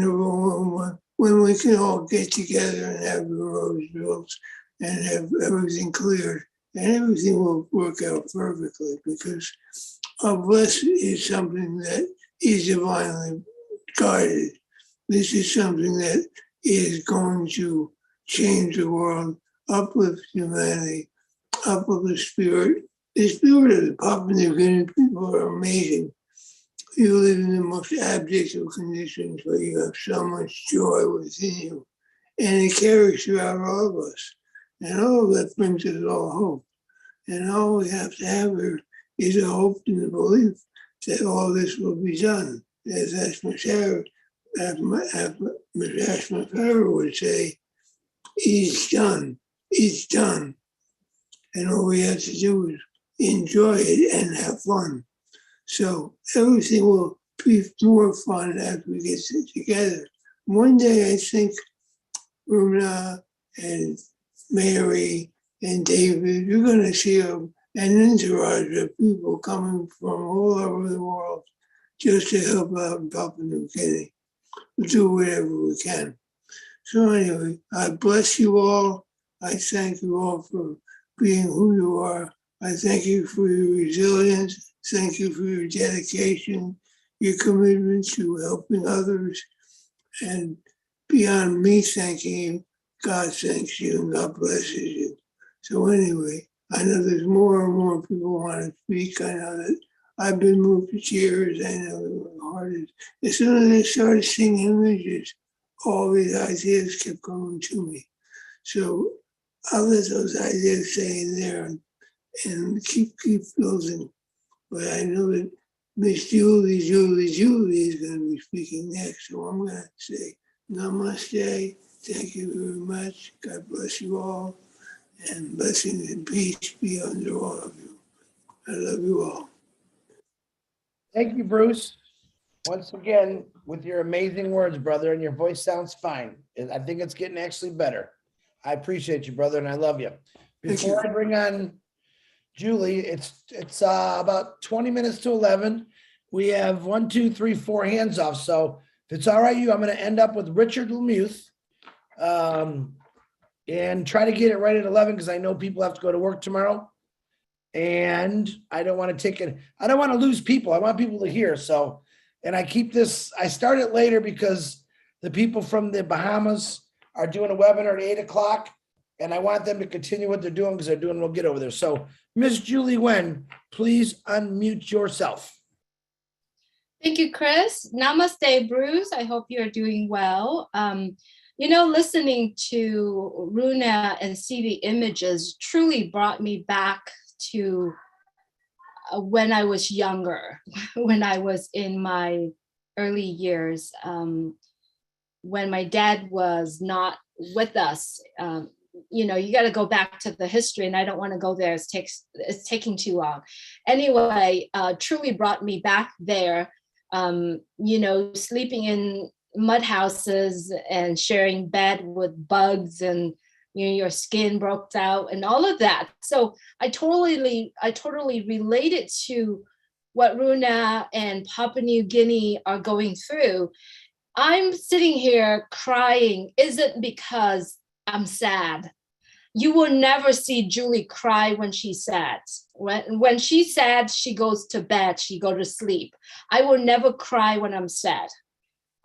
we can all get together and have the roads built and have everything cleared, and everything will work out perfectly, because a blessing is something that is divinely guided. This is something that is going to change the world, uplift humanity, uplift the spirit. The spirit of the Papua New Guinea people are amazing. You live in the most abject of conditions, but you have so much joy within you, and it carries throughout all of us. And all of that brings us all hope. And all we have to have here is a hope and a belief that all this will be done. As Ashma Farah would say, it's done, it's done. And all we have to do is enjoy it and have fun. So everything will be more fun as we get together. One day I think Runa and Mary and David, you're going to see an entourage of people coming from all over the world just to help out in Papua New Guinea. We'll do whatever we can. So anyway, I bless you all. I thank you all for being who you are. I thank you for your resilience. Thank you for your dedication, your commitment to helping others. And beyond me thanking you, God thanks you and God blesses you. So anyway, I know there's more and more people want to speak. I know that I've been moved to tears. I know my heart is. As soon as I started seeing images, all these ideas kept coming to me. So I'll let those ideas stay in there and keep building. But I know that Miss Julie is going to be speaking next. So I'm going to say namaste. Thank you very much. God bless you all. And blessings and peace be under all of you. I love you all. Thank you, Bruce. Once again, with your amazing words, brother, and your voice sounds fine. I think it's getting actually better. I appreciate you, brother, and I love you. Before I bring on Julie, it's about 20 minutes to 11. We have 1, 2, 3, 4 hands off. So if it's all right, I'm going to end up with Richard Lemuth and try to get it right at 11 because I know people have to go to work tomorrow. And I don't want to take it. I don't want to lose people. I want people to hear. So, and I start it later because the people from the Bahamas are doing a webinar at 8 o'clock. And I want them to continue what they're doing because they're doing real good over there. So Miss Julie Wen, please unmute yourself. Thank you, Chris. Namaste, Bruce. I hope you're doing well. Listening to Runa and see the images truly brought me back to when I was younger, when I was in my early years, when my dad was not with us. You got to go back to the history, and I don't want to go there. It's taking too long. Anyway, truly brought me back there. Sleeping in mud houses and sharing bed with bugs, and your skin broke out and all of that. So I totally related to what Runa and Papua New Guinea are going through. I'm sitting here crying isn't because I'm sad. You will never see Julie cry when she's sad. When she's sad, she goes to bed, she go to sleep. I will never cry when I'm sad.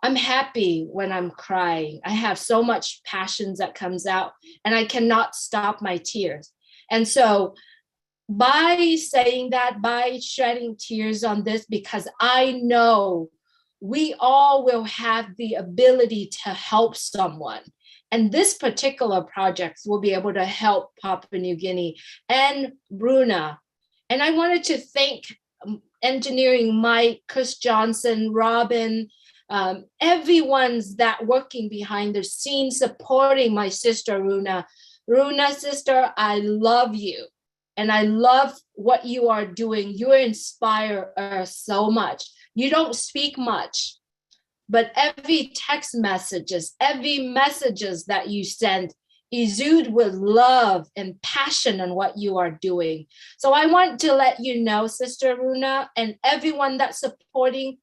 I'm happy when I'm crying. I have so much passions that comes out and I cannot stop my tears. And so by saying that, by shedding tears on this, because I know we all will have the ability to help someone. And this particular project will be able to help Papua New Guinea and Bruna. And I wanted to thank Engineering Mike, Chris Johnson, Robin, everyone's that working behind the scenes supporting my sister Runa. Runa, sister, I love you. And I love what you are doing. You inspire us so much. You don't speak much, but every text messages, every messages that you send exude with love and passion on what you are doing. So I want to let you know, Sister Runa, and everyone that's supporting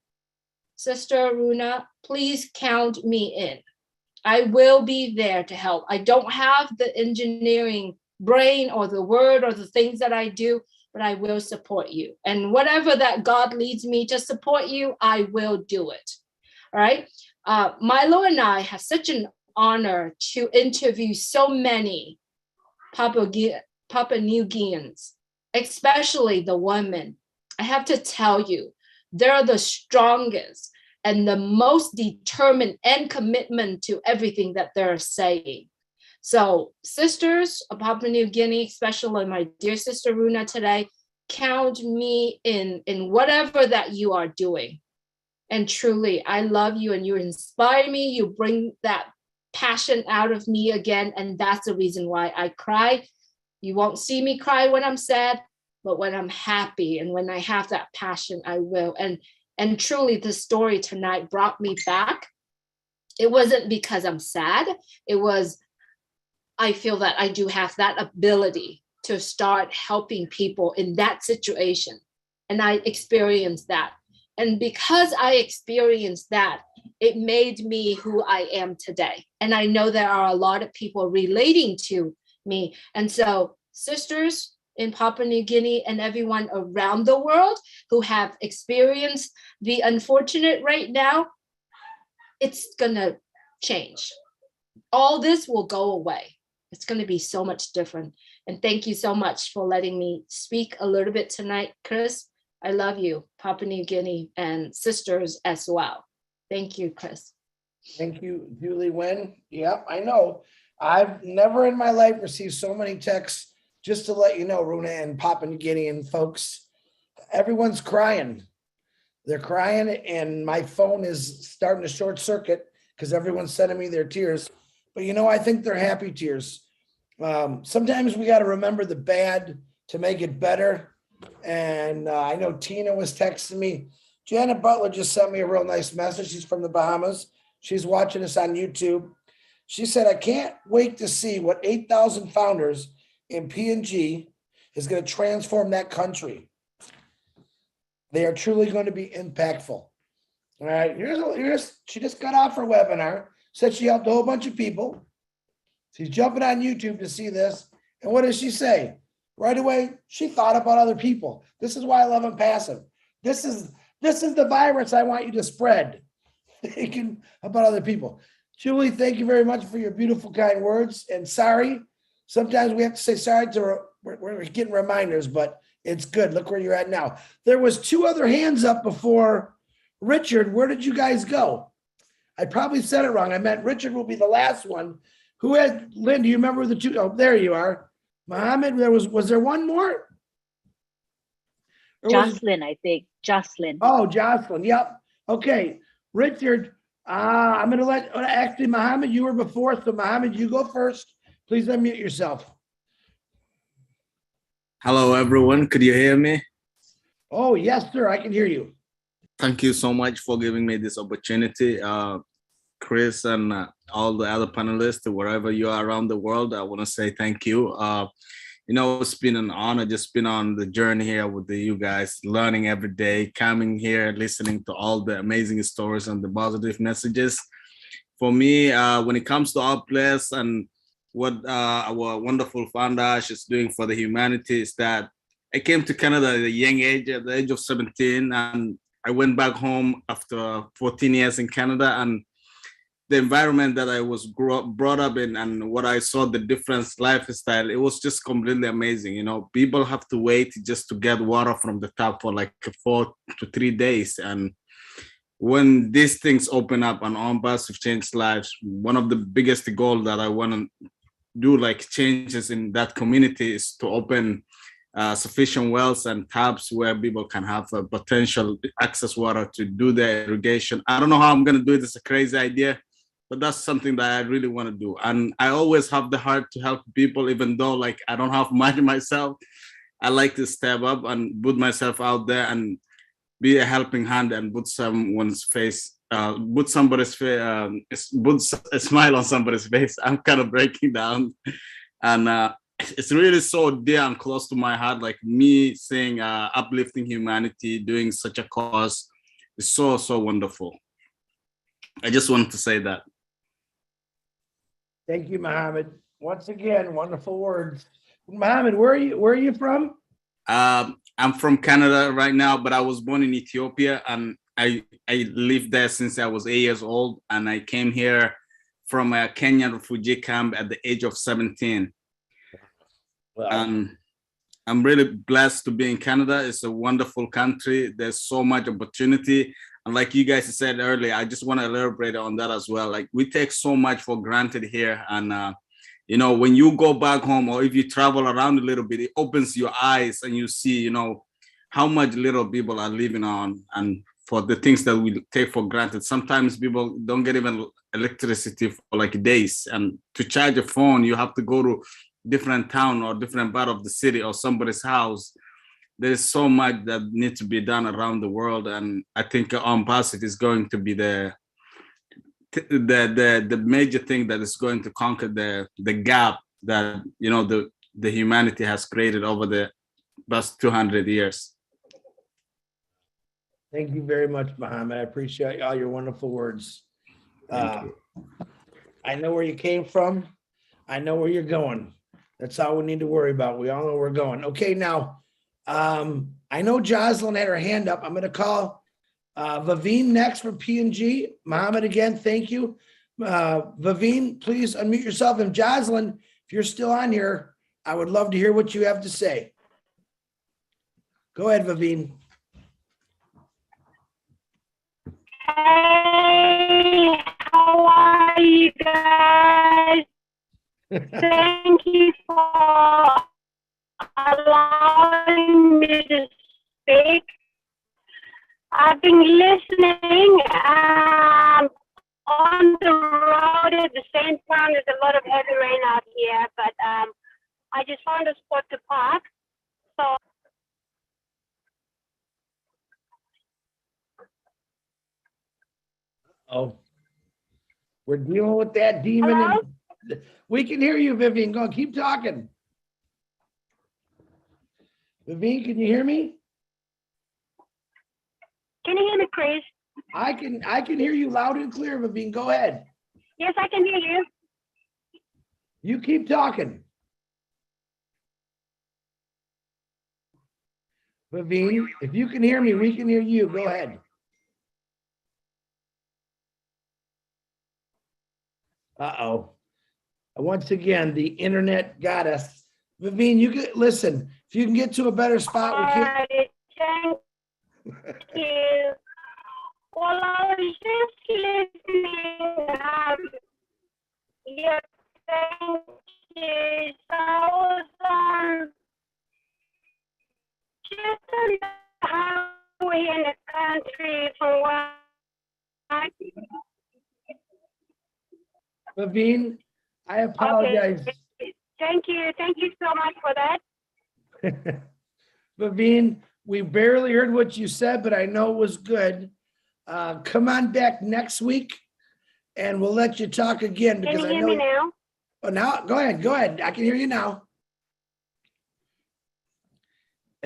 Sister Runa, please count me in. I will be there to help. I don't have the engineering brain or the word or the things that I do, but I will support you. And whatever that God leads me to support you, I will do it. All right. Milo and I have such an honor to interview so many Papua New Guineans, especially the women. I have to tell you, they're the strongest and the most determined and commitment to everything that they're saying. So sisters of Papua New Guinea, especially my dear sister Runa today, count me in whatever that you are doing. And truly, I love you and you inspire me. You bring that passion out of me again. And that's the reason why I cry. You won't see me cry when I'm sad, but when I'm happy and when I have that passion, I will. And truly, the story tonight brought me back. It wasn't because I'm sad. It was, I feel that I do have that ability to start helping people in that situation. And I experienced that. And because I experienced that, it made me who I am today. And I know there are a lot of people relating to me. And so sisters in Papua New Guinea and everyone around the world who have experienced the unfortunate right now, it's gonna change. All this will go away. It's gonna be so much different. And thank you so much for letting me speak a little bit tonight, Chris. I love you, Papua New Guinea and sisters as well. Thank you, Chris. Thank you, Julie Nguyen. Yep, I know. I've never in my life received so many texts. Just to let you know, Runa and Papua New Guinea and folks, everyone's crying. They're crying and my phone is starting to short circuit because everyone's sending me their tears. But you know, I think they're happy tears. Sometimes we got to remember the bad to make it better. And I know Tina was texting me. Janet Butler just sent me a real nice message. She's from the Bahamas. She's watching us on YouTube. She said, I can't wait to see what 8,000 founders in PNG is going to transform that country. They are truly going to be impactful. All right, she just got off her webinar, said she helped a whole bunch of people. She's jumping on YouTube to see this. And what does she say? Right away, she thought about other people. This is why I love Impassive. This is the virus I want you to spread. Thinking about other people. Julie, thank you very much for your beautiful, kind words. And sorry, sometimes we have to say sorry to, we're getting reminders, but it's good. Look where you're at now. There was 2 other hands up before Richard. Where did you guys go? I probably said it wrong. I meant Richard will be the last one. Who had, Lynn, do you remember the 2? Oh, there you are. Mohammed, was there one more? Jocelyn, I think. Jocelyn. Oh, Jocelyn. Yep. Okay. Richard, I'm going to actually, Mohammed, you were before. So Mohammed, you go first. Please unmute yourself. Hello, everyone. Could you hear me? Oh, yes, sir. I can hear you. Thank you so much for giving me this opportunity. Chris and all the other panelists, wherever you are around the world, I want to say thank you. it's been an honor just been on the journey here with you guys, learning every day, coming here, listening to all the amazing stories and the positive messages. For me, when it comes to our place and what our wonderful founder is doing for the humanity is that I came to Canada at a young age, at the age of 17, and I went back home after 14 years in Canada, and the environment that I was brought up in and what I saw, the different lifestyle, it was just completely amazing. People have to wait just to get water from the tap for like 4 to 3 days. And when these things open up and on bus have changed lives, one of the biggest goals that I want to do, like changes in that community, is to open sufficient wells and taps where people can have a potential access water to do their irrigation. I don't know how I'm going to do it. It's a crazy idea, but that's something that I really want to do. And I always have the heart to help people, even though like I don't have much myself. I like to step up and put myself out there and be a helping hand and put someone's face, put a smile on somebody's face. I'm kind of breaking down. And it's really so dear and close to my heart, like me saying uplifting humanity, doing such a cause is so, so wonderful. I just wanted to say that. Thank you, Mohammed. Once again, wonderful words. Mohammed, where are you from? I'm from Canada right now, but I was born in Ethiopia, and I lived there since I was 8 years old, and I came here from a Kenyan refugee camp at the age of 17. Wow. And I'm really blessed to be in Canada. It's a wonderful country. There's so much opportunity. And like you guys said earlier, I just want to elaborate on that as well. Like we take so much for granted here. And, when you go back home or if you travel around a little bit, it opens your eyes and you see, how much little people are living on and for the things that we take for granted. Sometimes people don't get even electricity for like days. And to charge a phone, you have to go to different town or different part of the city or somebody's house. There is so much that needs to be done around the world, and I think OnPassive is going to be the major thing that is going to conquer the gap that the humanity has created over the past 200 years. Thank you very much, Mohammed. I appreciate all your wonderful words. I know where you came from. I know where you're going. That's all we need to worry about. We all know where we're going. Okay, now, I know Jocelyn had her hand up. I'm going to call Vaveen next from P&G. Mohammed, again, thank you. Vaveen, please unmute yourself. And Jocelyn, if you're still on here, I would love to hear what you have to say. Go ahead, Vaveen. Hey, how are you guys? Thank you for allowing me to speak. I've been listening on the road at the same time. There's a lot of heavy rain out here, but I just found a spot to park. So We're dealing with that demon. Hello? We can hear you, Vivian. Go on, keep talking. Vivian, can you hear me? Can you hear me, Chris? I can hear you loud and clear, Vivian. Go ahead. Yes, I can hear you. You keep talking. Vivian, if you can hear me, we can hear you. Go ahead. Uh-oh. Once again, the internet got us. Vivian, you can listen. If you can get to a better spot, we can. Thank you. Well, I was just listening. Yeah, thank you. So I was just on the highway in the country from where I. Vivian, I apologize. Okay. Thank you. Thank you so much for that. Vivian, we barely heard what you said, but I know it was good. Come on back next week and we'll let you talk again because Can you I hear know. me now? Oh, now go ahead. I can hear you now.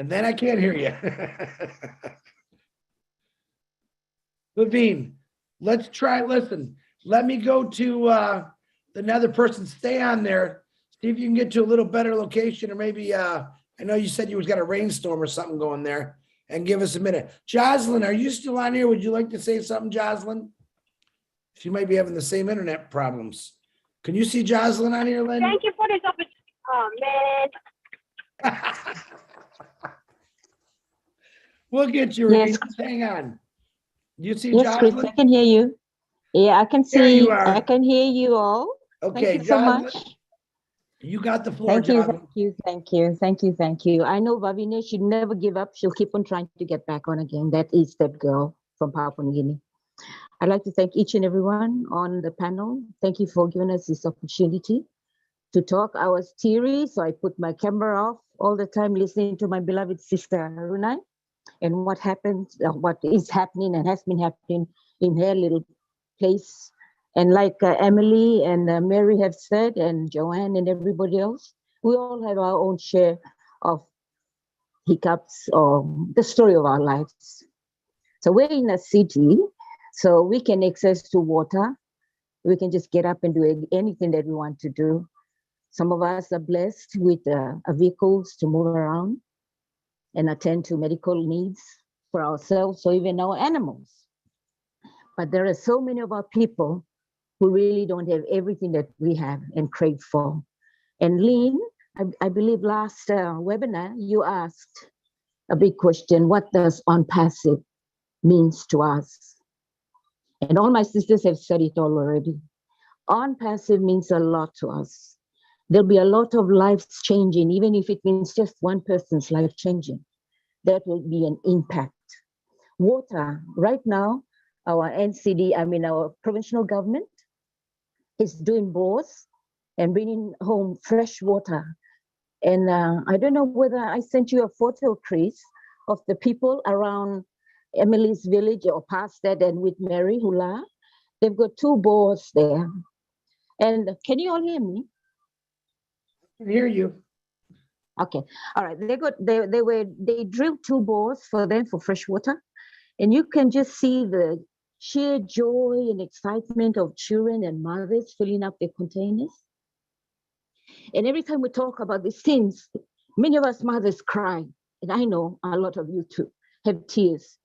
And then I can't hear you. Levine, let's try, listen, let me go to another person, stay on there. See if you can get to a little better location or maybe, I know you said you was got a rainstorm or something going there and give us a minute. Jocelyn, are you still on here? Would you like to say something, Jocelyn? She might be having the same internet problems. Can you see Jocelyn on here, Lynn? Thank you for this opportunity. Oh, man. We'll get you, Yes. Renee. Just hang on. You see Yes, Chris, Jocelyn? I can hear you. Yeah, I can There you see, are. I can hear you all. Okay, Thank you so Jocelyn, much. you got the floor, Thank you, Jocelyn. thank you, thank you, thank you, thank you. I know Vavine should never give up. She'll keep on trying to get back on again. That is that girl from Papua New Guinea. I'd like to thank each and everyone on the panel. Thank you for giving us this opportunity to talk. I was teary, so I put my camera off all the time listening to my beloved sister Arunai and what happens, what is happening and has been happening in her little place. And like Emily and Mary have said, and Joanne and everybody else, we all have our own share of hiccups or the story of our lives. So we're in a city, so we can access to water. We can just get up and do anything that we want to do. Some of us are blessed with vehicles to move around and attend to medical needs for ourselves or even our animals. But there are so many of our people who really don't have everything that we have and crave for. And Lynn, I believe last webinar, you asked a big question, what does on-passive means to us? And all my sisters have said it all already. On-passive means a lot to us. There'll be a lot of lives changing, even if it means just one person's life changing. That will be an impact. Water, right now, our NCD, our provincial government is doing bores and bringing home fresh water. And I don't know whether I sent you a photo, Chris, of the people around Emily's village or past that and with Mary Hula. They've got 2 bores there. And can you all hear me? I can hear you. Okay, all right. They drilled 2 bores for them for fresh water. And you can just see the sheer joy and excitement of children and mothers filling up their containers. And every time we talk about these things, many of us mothers cry. And I know a lot of you too have tears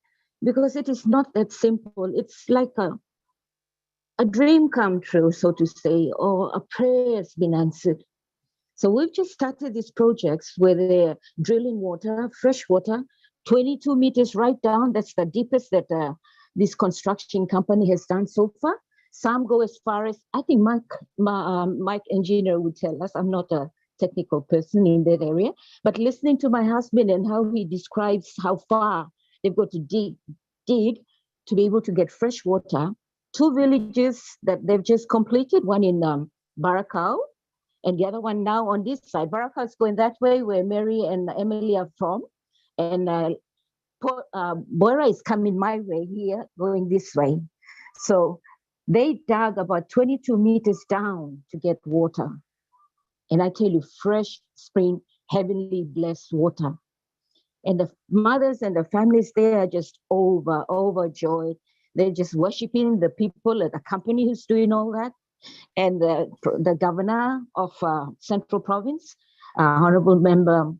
because it is not that simple. It's like a dream come true, so to say, or a prayer has been answered. So we've just started these projects where they're drilling water, fresh water, 22 meters right down. That's the deepest that this construction company has done so far. Some go as far as, I think Mike engineer would tell us, I'm not a technical person in that area, but listening to my husband and how he describes how far they've got to dig to be able to get fresh water. 2 villages that they've just completed, one in Barakau, and the other one now on this side. Barakau is going that way where Mary and Emily are from. And Bora is coming my way here, going this way. So they dug about 22 meters down to get water. And I tell you, fresh spring, heavenly blessed water. And the mothers and the families there are just overjoyed. They're just worshiping the people at the company who's doing all that. And the governor of Central Province, Honorable Member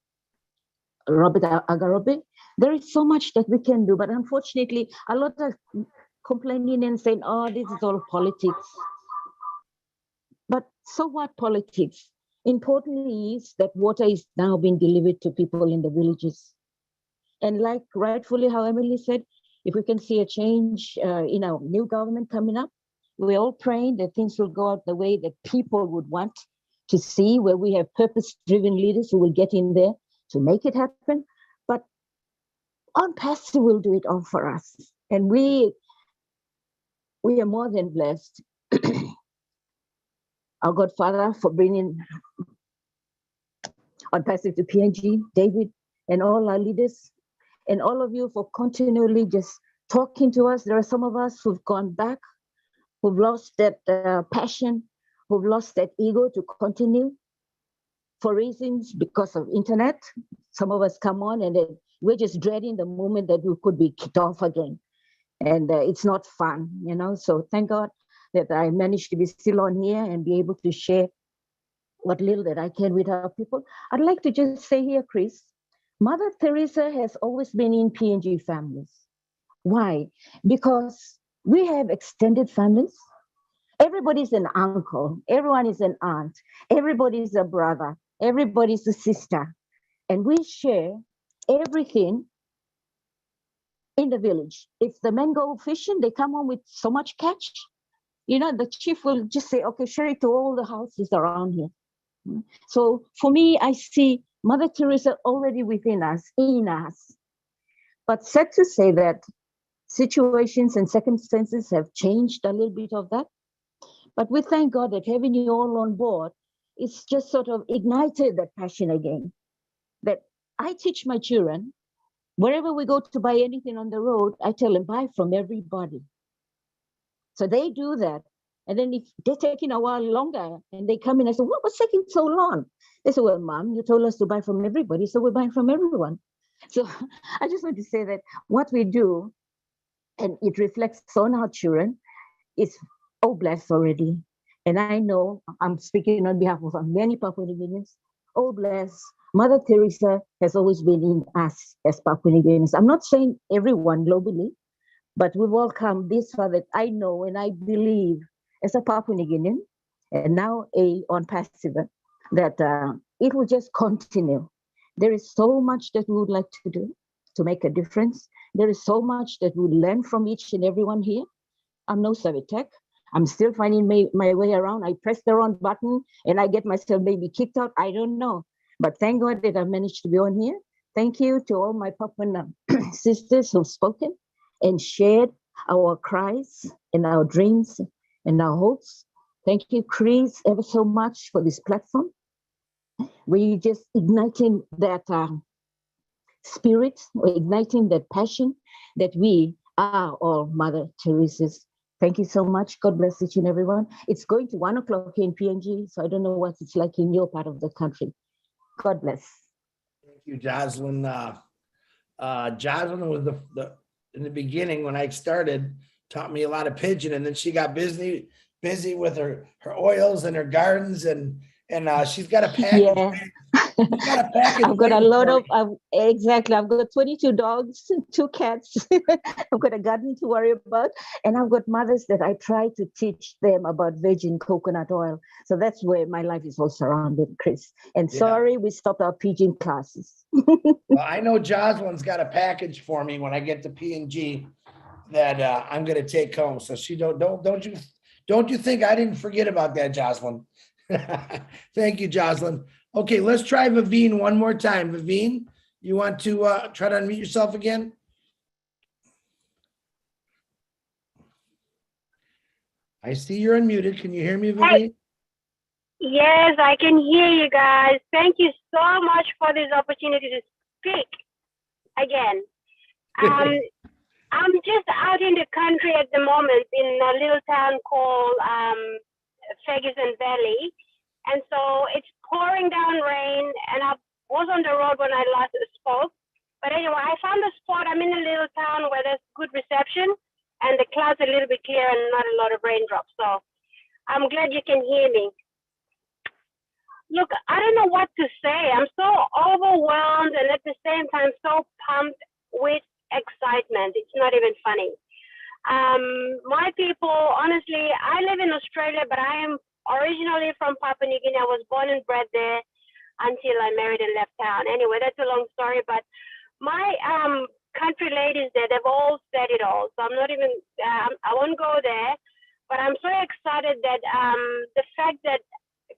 Robert Agarobe. There is so much that we can do, but unfortunately, a lot of complaining and saying, oh, this is all politics. But so what politics? Importantly is that water is now being delivered to people in the villages. And like rightfully how Emily said, if we can see a change in our new government coming up, we're all praying that things will go out the way that people would want to see, where we have purpose-driven leaders who will get in there to make it happen. But on-passive will do it all for us. And we are more than blessed. Our Godfather for bringing on-passive to PNG, David, and all our leaders, and all of you for continually just talking to us. There are some of us who've gone back, who've lost that passion, who've lost that ego to continue for reasons because of internet. some of us come on and then we're just dreading the moment that we could be kicked off again. And it's not fun, you know. So thank God that I managed to be still on here and be able to share what little that I can with our people. I'd like to just say here, Chris, Mother Teresa has always been in PNG families. Why? Because we have extended families. Everybody's an uncle, everyone is an aunt, everybody's a brother, everybody's a sister. And we share everything in the village. If the men go fishing, they come home with so much catch. You know, the chief will just say, okay, share it to all the houses around here. So for me, I see Mother Teresa already within us, in us. But sad to say that situations and circumstances have changed a little bit of that. But we thank God that having you all on board, it's just sort of ignited that passion again. That I teach my children, wherever we go to buy anything on the road, I tell them, buy from everybody. So they do that. And then if they're taking a while longer and they come in and say, what was taking so long? They say, well, Mom, you told us to buy from everybody, so we're buying from everyone. So I just want to say that what we do, and it reflects on our children, is blessed already. And I know I'm speaking on behalf of many Papua New Guineans. Blessed. Mother Teresa has always been in us as Papua New Guineans. I'm not saying everyone globally, but we've all come this far that I know and I believe as a Papua New Guinean, and now on passive, that it will just continue. There is so much that we would like to do to make a difference. There is so much that we learn from each and everyone here. I'm no Savitech. I'm still finding my way around. I press the wrong button and I get myself maybe kicked out. I don't know. But thank God that I managed to be on here. Thank you to all my Papuan sisters who've spoken and shared our cries and our dreams and our hopes. Thank you, Chris, ever so much for this platform. We're just igniting that spirit, we're igniting that passion that we are all Mother Teresa's. Thank you so much. God bless each and everyone. It's going to 1 o'clock here in PNG, so I don't know what it's like in your part of the country. God bless. Thank you, Jocelyn. Jocelyn was in the beginning when I started, taught me a lot of Pidgin, and then she got busy with her oils and her gardens, and she's got a package. Yeah. I've got a lot of, exactly. I've got 22 dogs, 2 cats. I've got a garden to worry about. And I've got mothers that I try to teach them about virgin coconut oil. So that's where my life is all surrounded, Chris. And sorry, we stopped our Pidgin classes. Well, I know Jocelyn's got a package for me when I get to PNG that I'm going to take home. So she don't you think I didn't forget about that, Jocelyn? Thank you, Jocelyn. Okay, let's try Vivine one more time. Vivine, you want to try to unmute yourself again? I see you're unmuted. Can you hear me, Vivine? Yes, I can hear you guys. Thank you so much for this opportunity to speak again. I'm just out in the country at the moment in a little town called Ferguson Valley. And so it's pouring down rain, and I was on the road when I last spoke. But anyway, I found a spot. I'm in a little town where there's good reception, and the clouds are a little bit clear and not a lot of raindrops. So I'm glad you can hear me. Look, I don't know what to say. I'm so overwhelmed and at the same time so pumped with excitement. It's not even funny. My people, honestly, I live in Australia, but I am originally from Papua New Guinea. I was born and bred there until I married and left town. Anyway, that's a long story, but my country ladies there, they've all said it all. So I'm not even, I won't go there, but I'm so excited that the fact that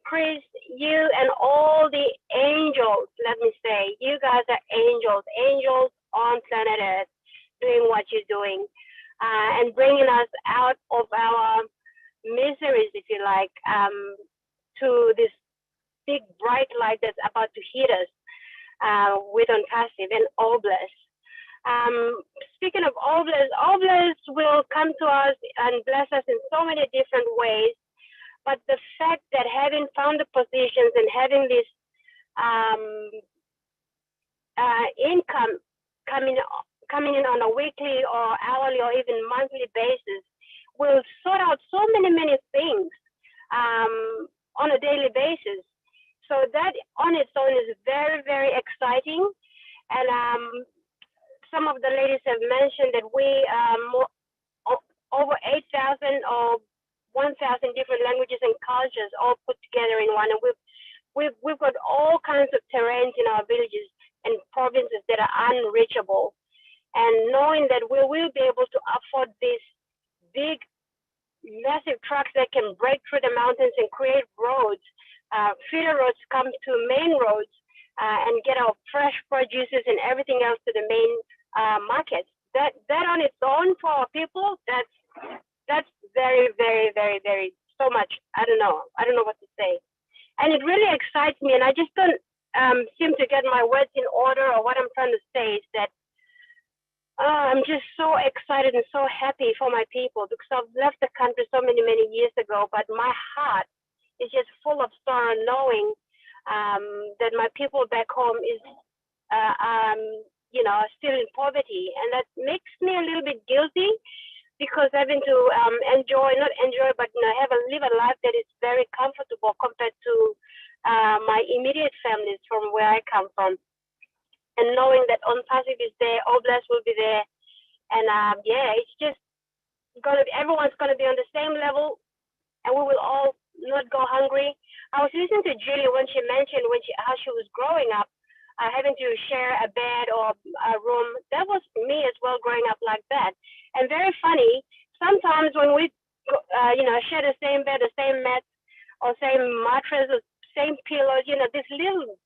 Chris, you and all the angels, let me say, you guys are angels on planet Earth doing what you're doing and bringing us out of our miseries, if you like, to this big bright light that's about to hit us with On Passive and All Bless. Speaking of All Bless will come to us and bless us in so many different ways. But the fact that having found the positions and having this income coming in on a weekly or hourly or even monthly basis will sort out so many things on a daily basis. So that on its own is very exciting. And some of the ladies have mentioned that we over 8,000 or 1,000 different languages and cultures all put together in one. And we've got all kinds of terrains in our villages and provinces that are unreachable. And knowing that we will be able to afford these big, massive trucks that can break through the mountains and create roads, feeder roads come to main roads and get our fresh produces and everything else to the main markets. That on its own for our people, that's very so much. I don't know what to say. And it really excites me, and I just don't seem to get my words in order, or what I'm trying to say is that I'm just so excited and so happy for my people, because I've left the country so many years ago, but my heart is just full of sorrow knowing that my people back home is still in poverty, and that makes me a little bit guilty, because having to live a life that is very comfortable compared to my immediate families from where I come from. And knowing that ONPASIF is there, Oblast will be there. And it's just everyone's gonna be on the same level, and we will all not go hungry. I was listening to Julie when she mentioned how she was growing up, having to share a bed or a room. That was me as well, growing up like that. And very funny, sometimes when we share the same bed, the same mat, or same mattress, or same pillows, these little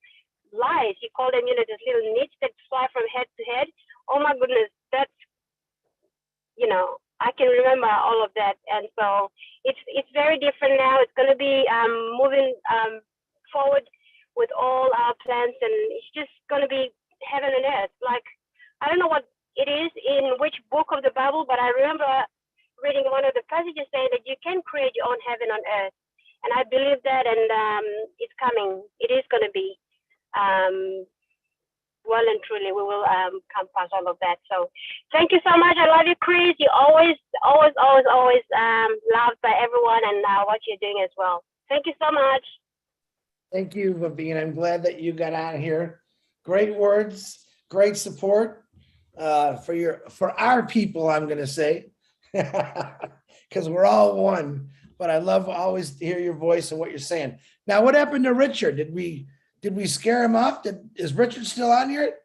lies, you call them, these little nits that fly from head to head. Oh my goodness, that's, I can remember all of that. And so it's very different now. It's going to be moving forward with all our plans, and it's just going to be heaven and earth. Like, I don't know what it is in which book of the Bible, but I remember reading one of the passages saying that you can create your own heaven on earth. And I believe that, and it's coming. It is going to be. Well and truly, we will come past all of that. So thank you so much. I love you, Chris. You're always loved by everyone, and what you're doing as well. Thank you so much. Thank you, Vivine. I'm glad that you got on here. Great words, great support for our people, I'm going to say, because we're all one. But I love always to hear your voice and what you're saying. Now, what happened to Richard? Did we scare him off? Is Richard still on here?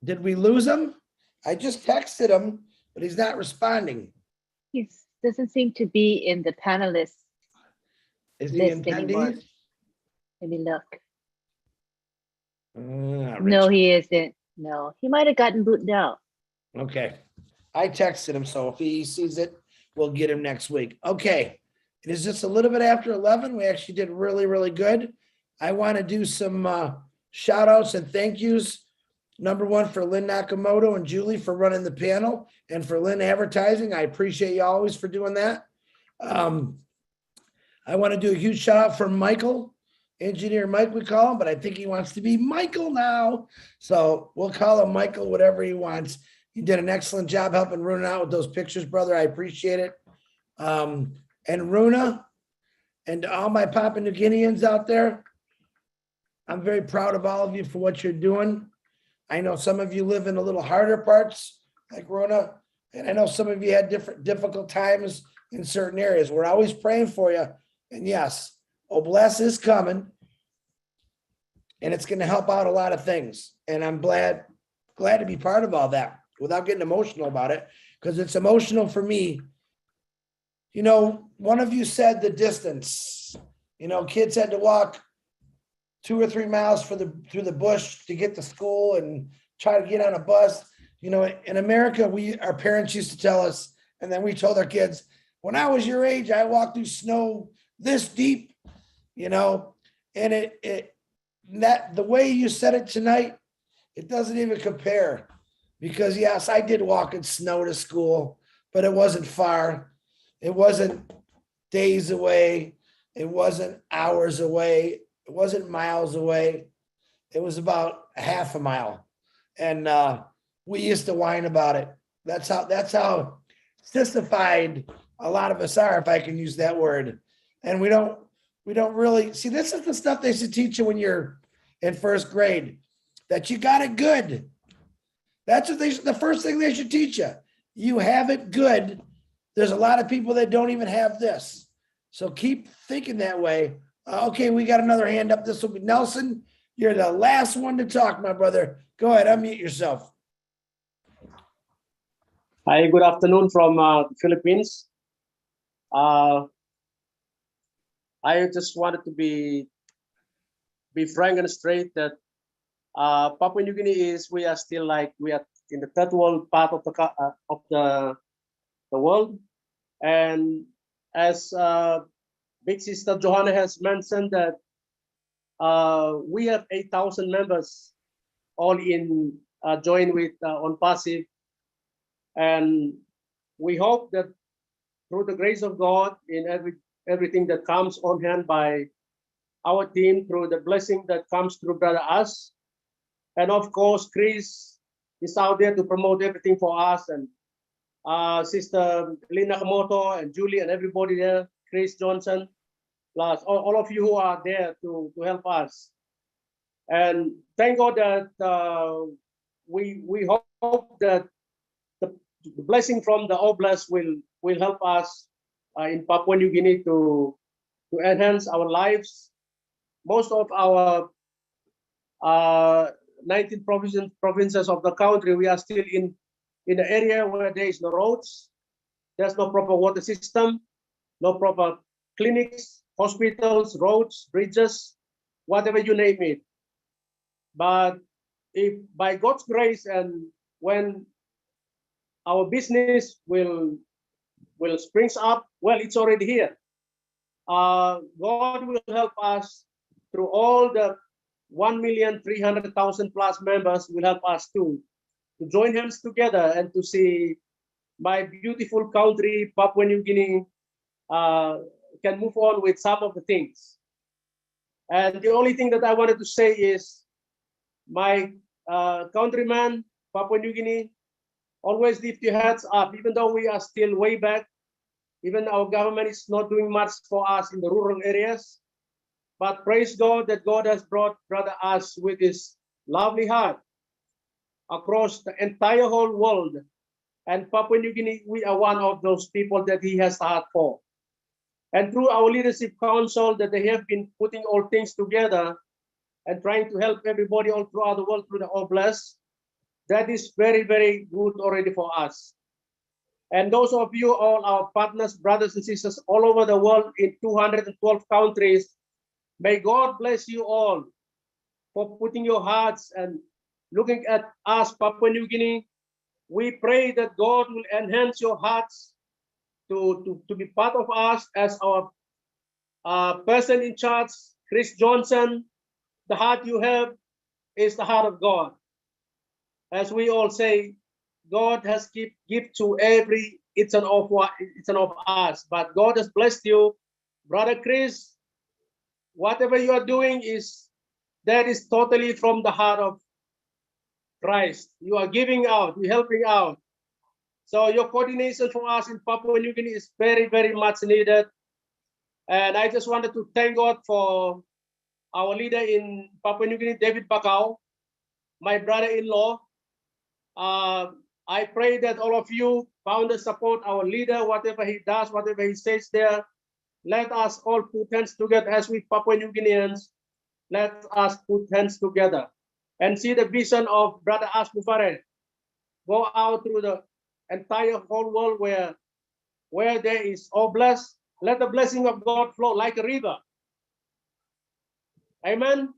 Did we lose him? I just texted him, but he's not responding. He doesn't seem to be in the panelists. Is he in anymore. attendees? Let me look. No, No, he isn't. No, he might have gotten booted out. Okay. I texted him, so if he sees it, we'll get him next week. Okay. It is just a little bit after 11. We actually did really good. I want to do some shout outs and thank yous. Number one, for Lynn Nakamoto and Julie for running the panel, and for Lynn Advertising. I appreciate you always for doing that. I want to do a huge shout out for Michael, Engineer Mike, we call him, but I think he wants to be Michael now. So we'll call him Michael, whatever he wants. You did an excellent job helping Runa out with those pictures, brother. I appreciate it. And Runa, and to all my Papua New Guineans out there, I'm very proud of all of you for what you're doing. I know some of you live in a little harder parts like Runa, and I know some of you had difficult times in certain areas. We're always praying for you. And yes, Oblast is coming, and it's going to help out a lot of things. And I'm glad to be part of all that without getting emotional about it, because it's emotional for me. You know, one of you said the distance. You know, kids had to walk 2 or 3 miles through the bush to get to school and try to get on a bus. You know, in America, our parents used to tell us, and then we told our kids, when I was your age, I walked through snow this deep, you know, and the way you said it tonight, it doesn't even compare, because yes, I did walk in snow to school, but it wasn't far. It wasn't days away. It wasn't hours away. It wasn't miles away. It was about half a mile. And we used to whine about it. That's how sissified a lot of us are, if I can use that word. And we don't really see, this is the stuff they should teach you when you're in first grade, that you got it good. That's what the first thing they should teach you. You have it good. There's a lot of people that don't even have this. So keep thinking that way. Okay, we got another hand up. This will be Nelson. You're the last one to talk, my brother. Go ahead, unmute yourself. Hi, good afternoon from the Philippines. I just wanted to be frank and straight that Papua New Guinea we are still we are in the third world part of the world, and as Big Sister Johanna has mentioned that we have 8,000 members all in join with on passive, and we hope that through the grace of God in everything that comes on hand by our team, through the blessing that comes through Brother Us, and of course Chris is out there to promote everything for us, and Sister Lynn Nakamoto and Julie and everybody there, Chris Johnson, plus all of you who are there to help us. And thank God that we hope that the blessing from the Oblast will help us in Papua New Guinea to enhance our lives. Most of our 19 provinces of the country, we are still in the area where there is no roads, there's no proper water system, no proper clinics, hospitals, roads, bridges, whatever you name it. But if by God's grace and when our business will springs up, well, it's already here. God will help us through all the 1,300,000 plus members will help us to join hands together and to see my beautiful country, Papua New Guinea, can move on with some of the things. And the only thing that I wanted to say is, my countrymen, Papua New Guinea, always lift your heads up, even though we are still way back, even our government is not doing much for us in the rural areas. But praise God that God has brought Brother Us with his lovely heart across the entire whole world. And Papua New Guinea, we are one of those people that he has heart for. And through our leadership council that they have been putting all things together and trying to help everybody all throughout the world through the Oblast, that is very, very good already for us. And those of you, all our partners, brothers and sisters all over the world in 212 countries, may God bless you all for putting your hearts and looking at us, Papua New Guinea. We pray that God will enhance your hearts to be part of us as our person in charge, Chris Johnson. The heart you have is the heart of God. As we all say, God has give to every it's an of us, but God has blessed you, Brother Chris. Whatever you are doing that is totally from the heart of Christ. You are giving out, you're helping out. So your coordination for us in Papua New Guinea is very, very much needed. And I just wanted to thank God for our leader in Papua New Guinea, David Bakau, my brother-in-law. I pray that all of you founders support our leader, whatever he does, whatever he says there. Let us all put hands together as we Papua New Guineans. Let us put hands together and see the vision of Brother As Mufare go out through the entire whole world where there is Oblast. Let the blessing of God flow like a river. Amen.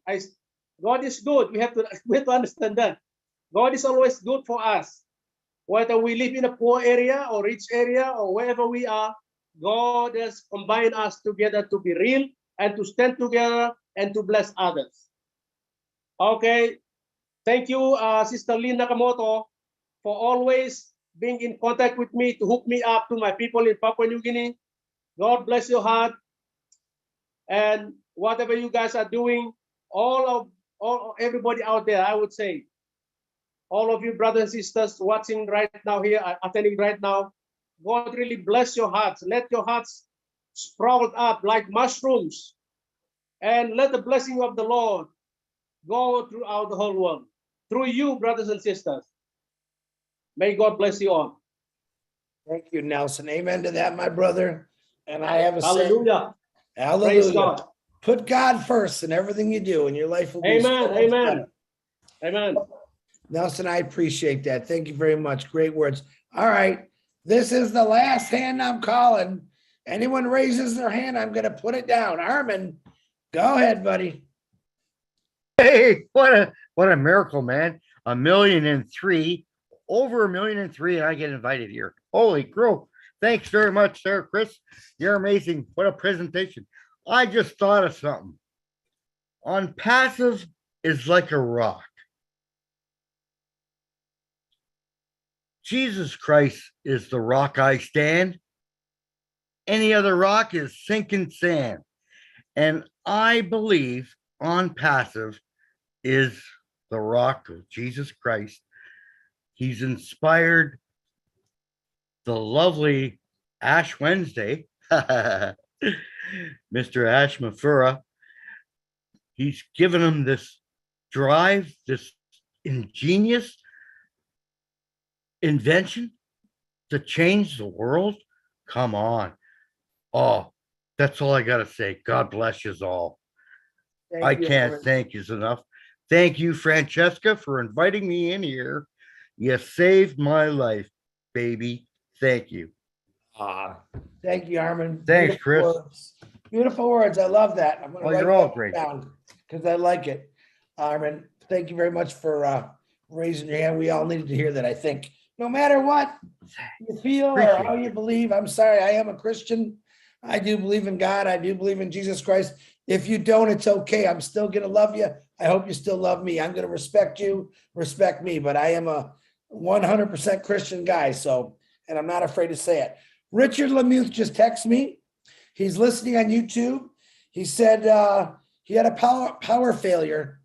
God is good. We have to understand that. God is always good for us. Whether we live in a poor area or rich area or wherever we are, God has combined us together to be real and to stand together and to bless others. Okay. Thank you, Sister Lynn Nakamoto, for always being in contact with me to hook me up to my people in Papua New Guinea. God bless your heart. And whatever you guys are doing, all of everybody out there, I would say, all of you brothers and sisters watching right now here, attending right now, God really bless your hearts. Let your hearts sprout up like mushrooms, and let the blessing of the Lord go throughout the whole world through you, brothers and sisters. May God bless you all. Thank you, Nelson. Amen to that, my brother. And I have a Hallelujah. saying, hallelujah. Praise God. Put God first in everything you do, and your life will be so Amen. much Amen. better. Amen. Nelson, I appreciate that. Thank you very much. Great words. All right. This is the last hand I'm calling. Anyone raises their hand, I'm going to put it down. Armin, go ahead, buddy. Hey, what a miracle, man. 1,000,003, over 1,000,003, and I get invited here. Holy crow. Thanks very much, sir, Chris. You're amazing. What a presentation. I just thought of something. On passive is like a rock. Jesus Christ is the rock I stand. Any other rock is sinking sand. And I believe on passive is the rock of Jesus Christ. He's inspired the lovely Ash Wednesday, Mr. Ash Mafura. He's given him this drive, this ingenious invention to change the world. Come on. Oh, that's all I got to say. God bless you all. I can't thank you enough. Thank you, Francesca, for inviting me in here. You saved my life, baby. Thank you. Thank you, Armin. Thanks, Chris. Words. Beautiful words. I love that. I'm going to Well, write you're all that great. down because I like it. Armin, thank you very much for raising your hand. We all needed to hear that, I think. No matter what you feel or how you believe, I'm sorry, I am a Christian. I do believe in God. I do believe in Jesus Christ. If you don't, it's okay. I'm still going to love you. I hope you still love me. I'm going to respect you, respect me, but I am a 100% Christian guy. So, and I'm not afraid to say it. Richard Lemuth just texted me. He's listening on YouTube. He said he had a power failure,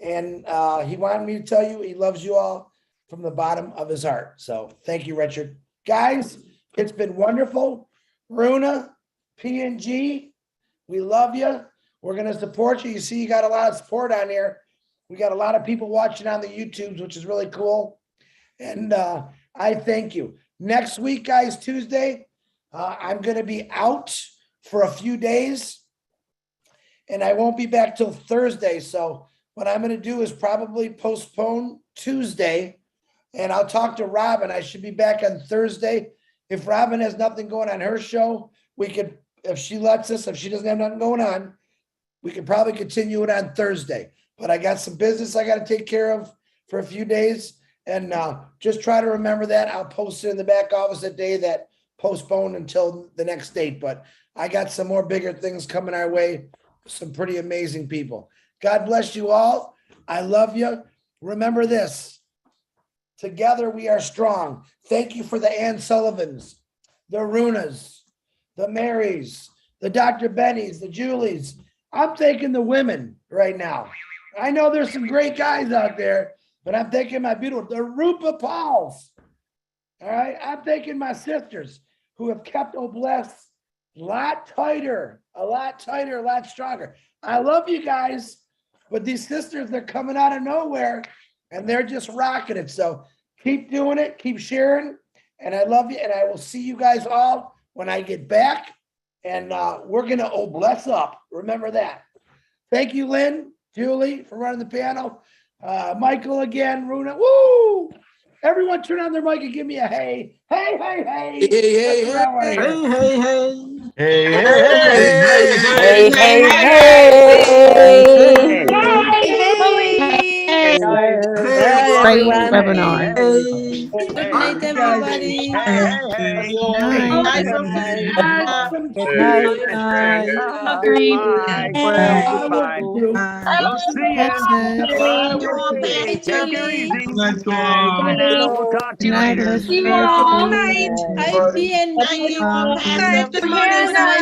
and he wanted me to tell you he loves you all from the bottom of his heart. So thank you, Richard. Guys, it's been wonderful. Runa, PNG, we love you. We're going to support you. You see, you got a lot of support on here. We got a lot of people watching on the YouTubes, which is really cool. And I thank you. Next week, guys, Tuesday, I'm going to be out for a few days, and I won't be back till Thursday. So what I'm going to do is probably postpone Tuesday, and I'll talk to Robin. I should be back on Thursday. If Robin has nothing going on her show, we could, if she lets us, if she doesn't have nothing going on, we could probably continue it on Thursday. But I got some business I got to take care of for a few days. And just try to remember that. I'll post it in the back office that day that postponed until the next date. But I got some more bigger things coming our way. Some pretty amazing people. God bless you all. I love you. Remember this. Together we are strong. Thank you for the Ann Sullivans, the Runas, the Marys, the Dr. Bennies, the Julies. I'm thanking the women right now. I know there's some great guys out there, but I'm thanking my beautiful, the Rupa Pauls. All right. I'm thanking my sisters who have kept Oblast a lot tighter, a lot stronger. I love you guys, but these sisters, they're coming out of nowhere and they're just rocking it. So keep doing it, keep sharing, and I love you. And I will see you guys all when I get back. And we're going to Oblast up. Remember that. Thank you, Lynn, Julie, for running the piano. Michael again, Runa. Woo! Everyone turn on their mic and give me a hey. Hey, hey, hey. Hey, hey, That's what I wanna hear. Hey, hey, Great webinar. Good night, everybody. We'll see you. Take it easy. Bye now. We'll talk to you later. Hi, PNG. Tomorrow is my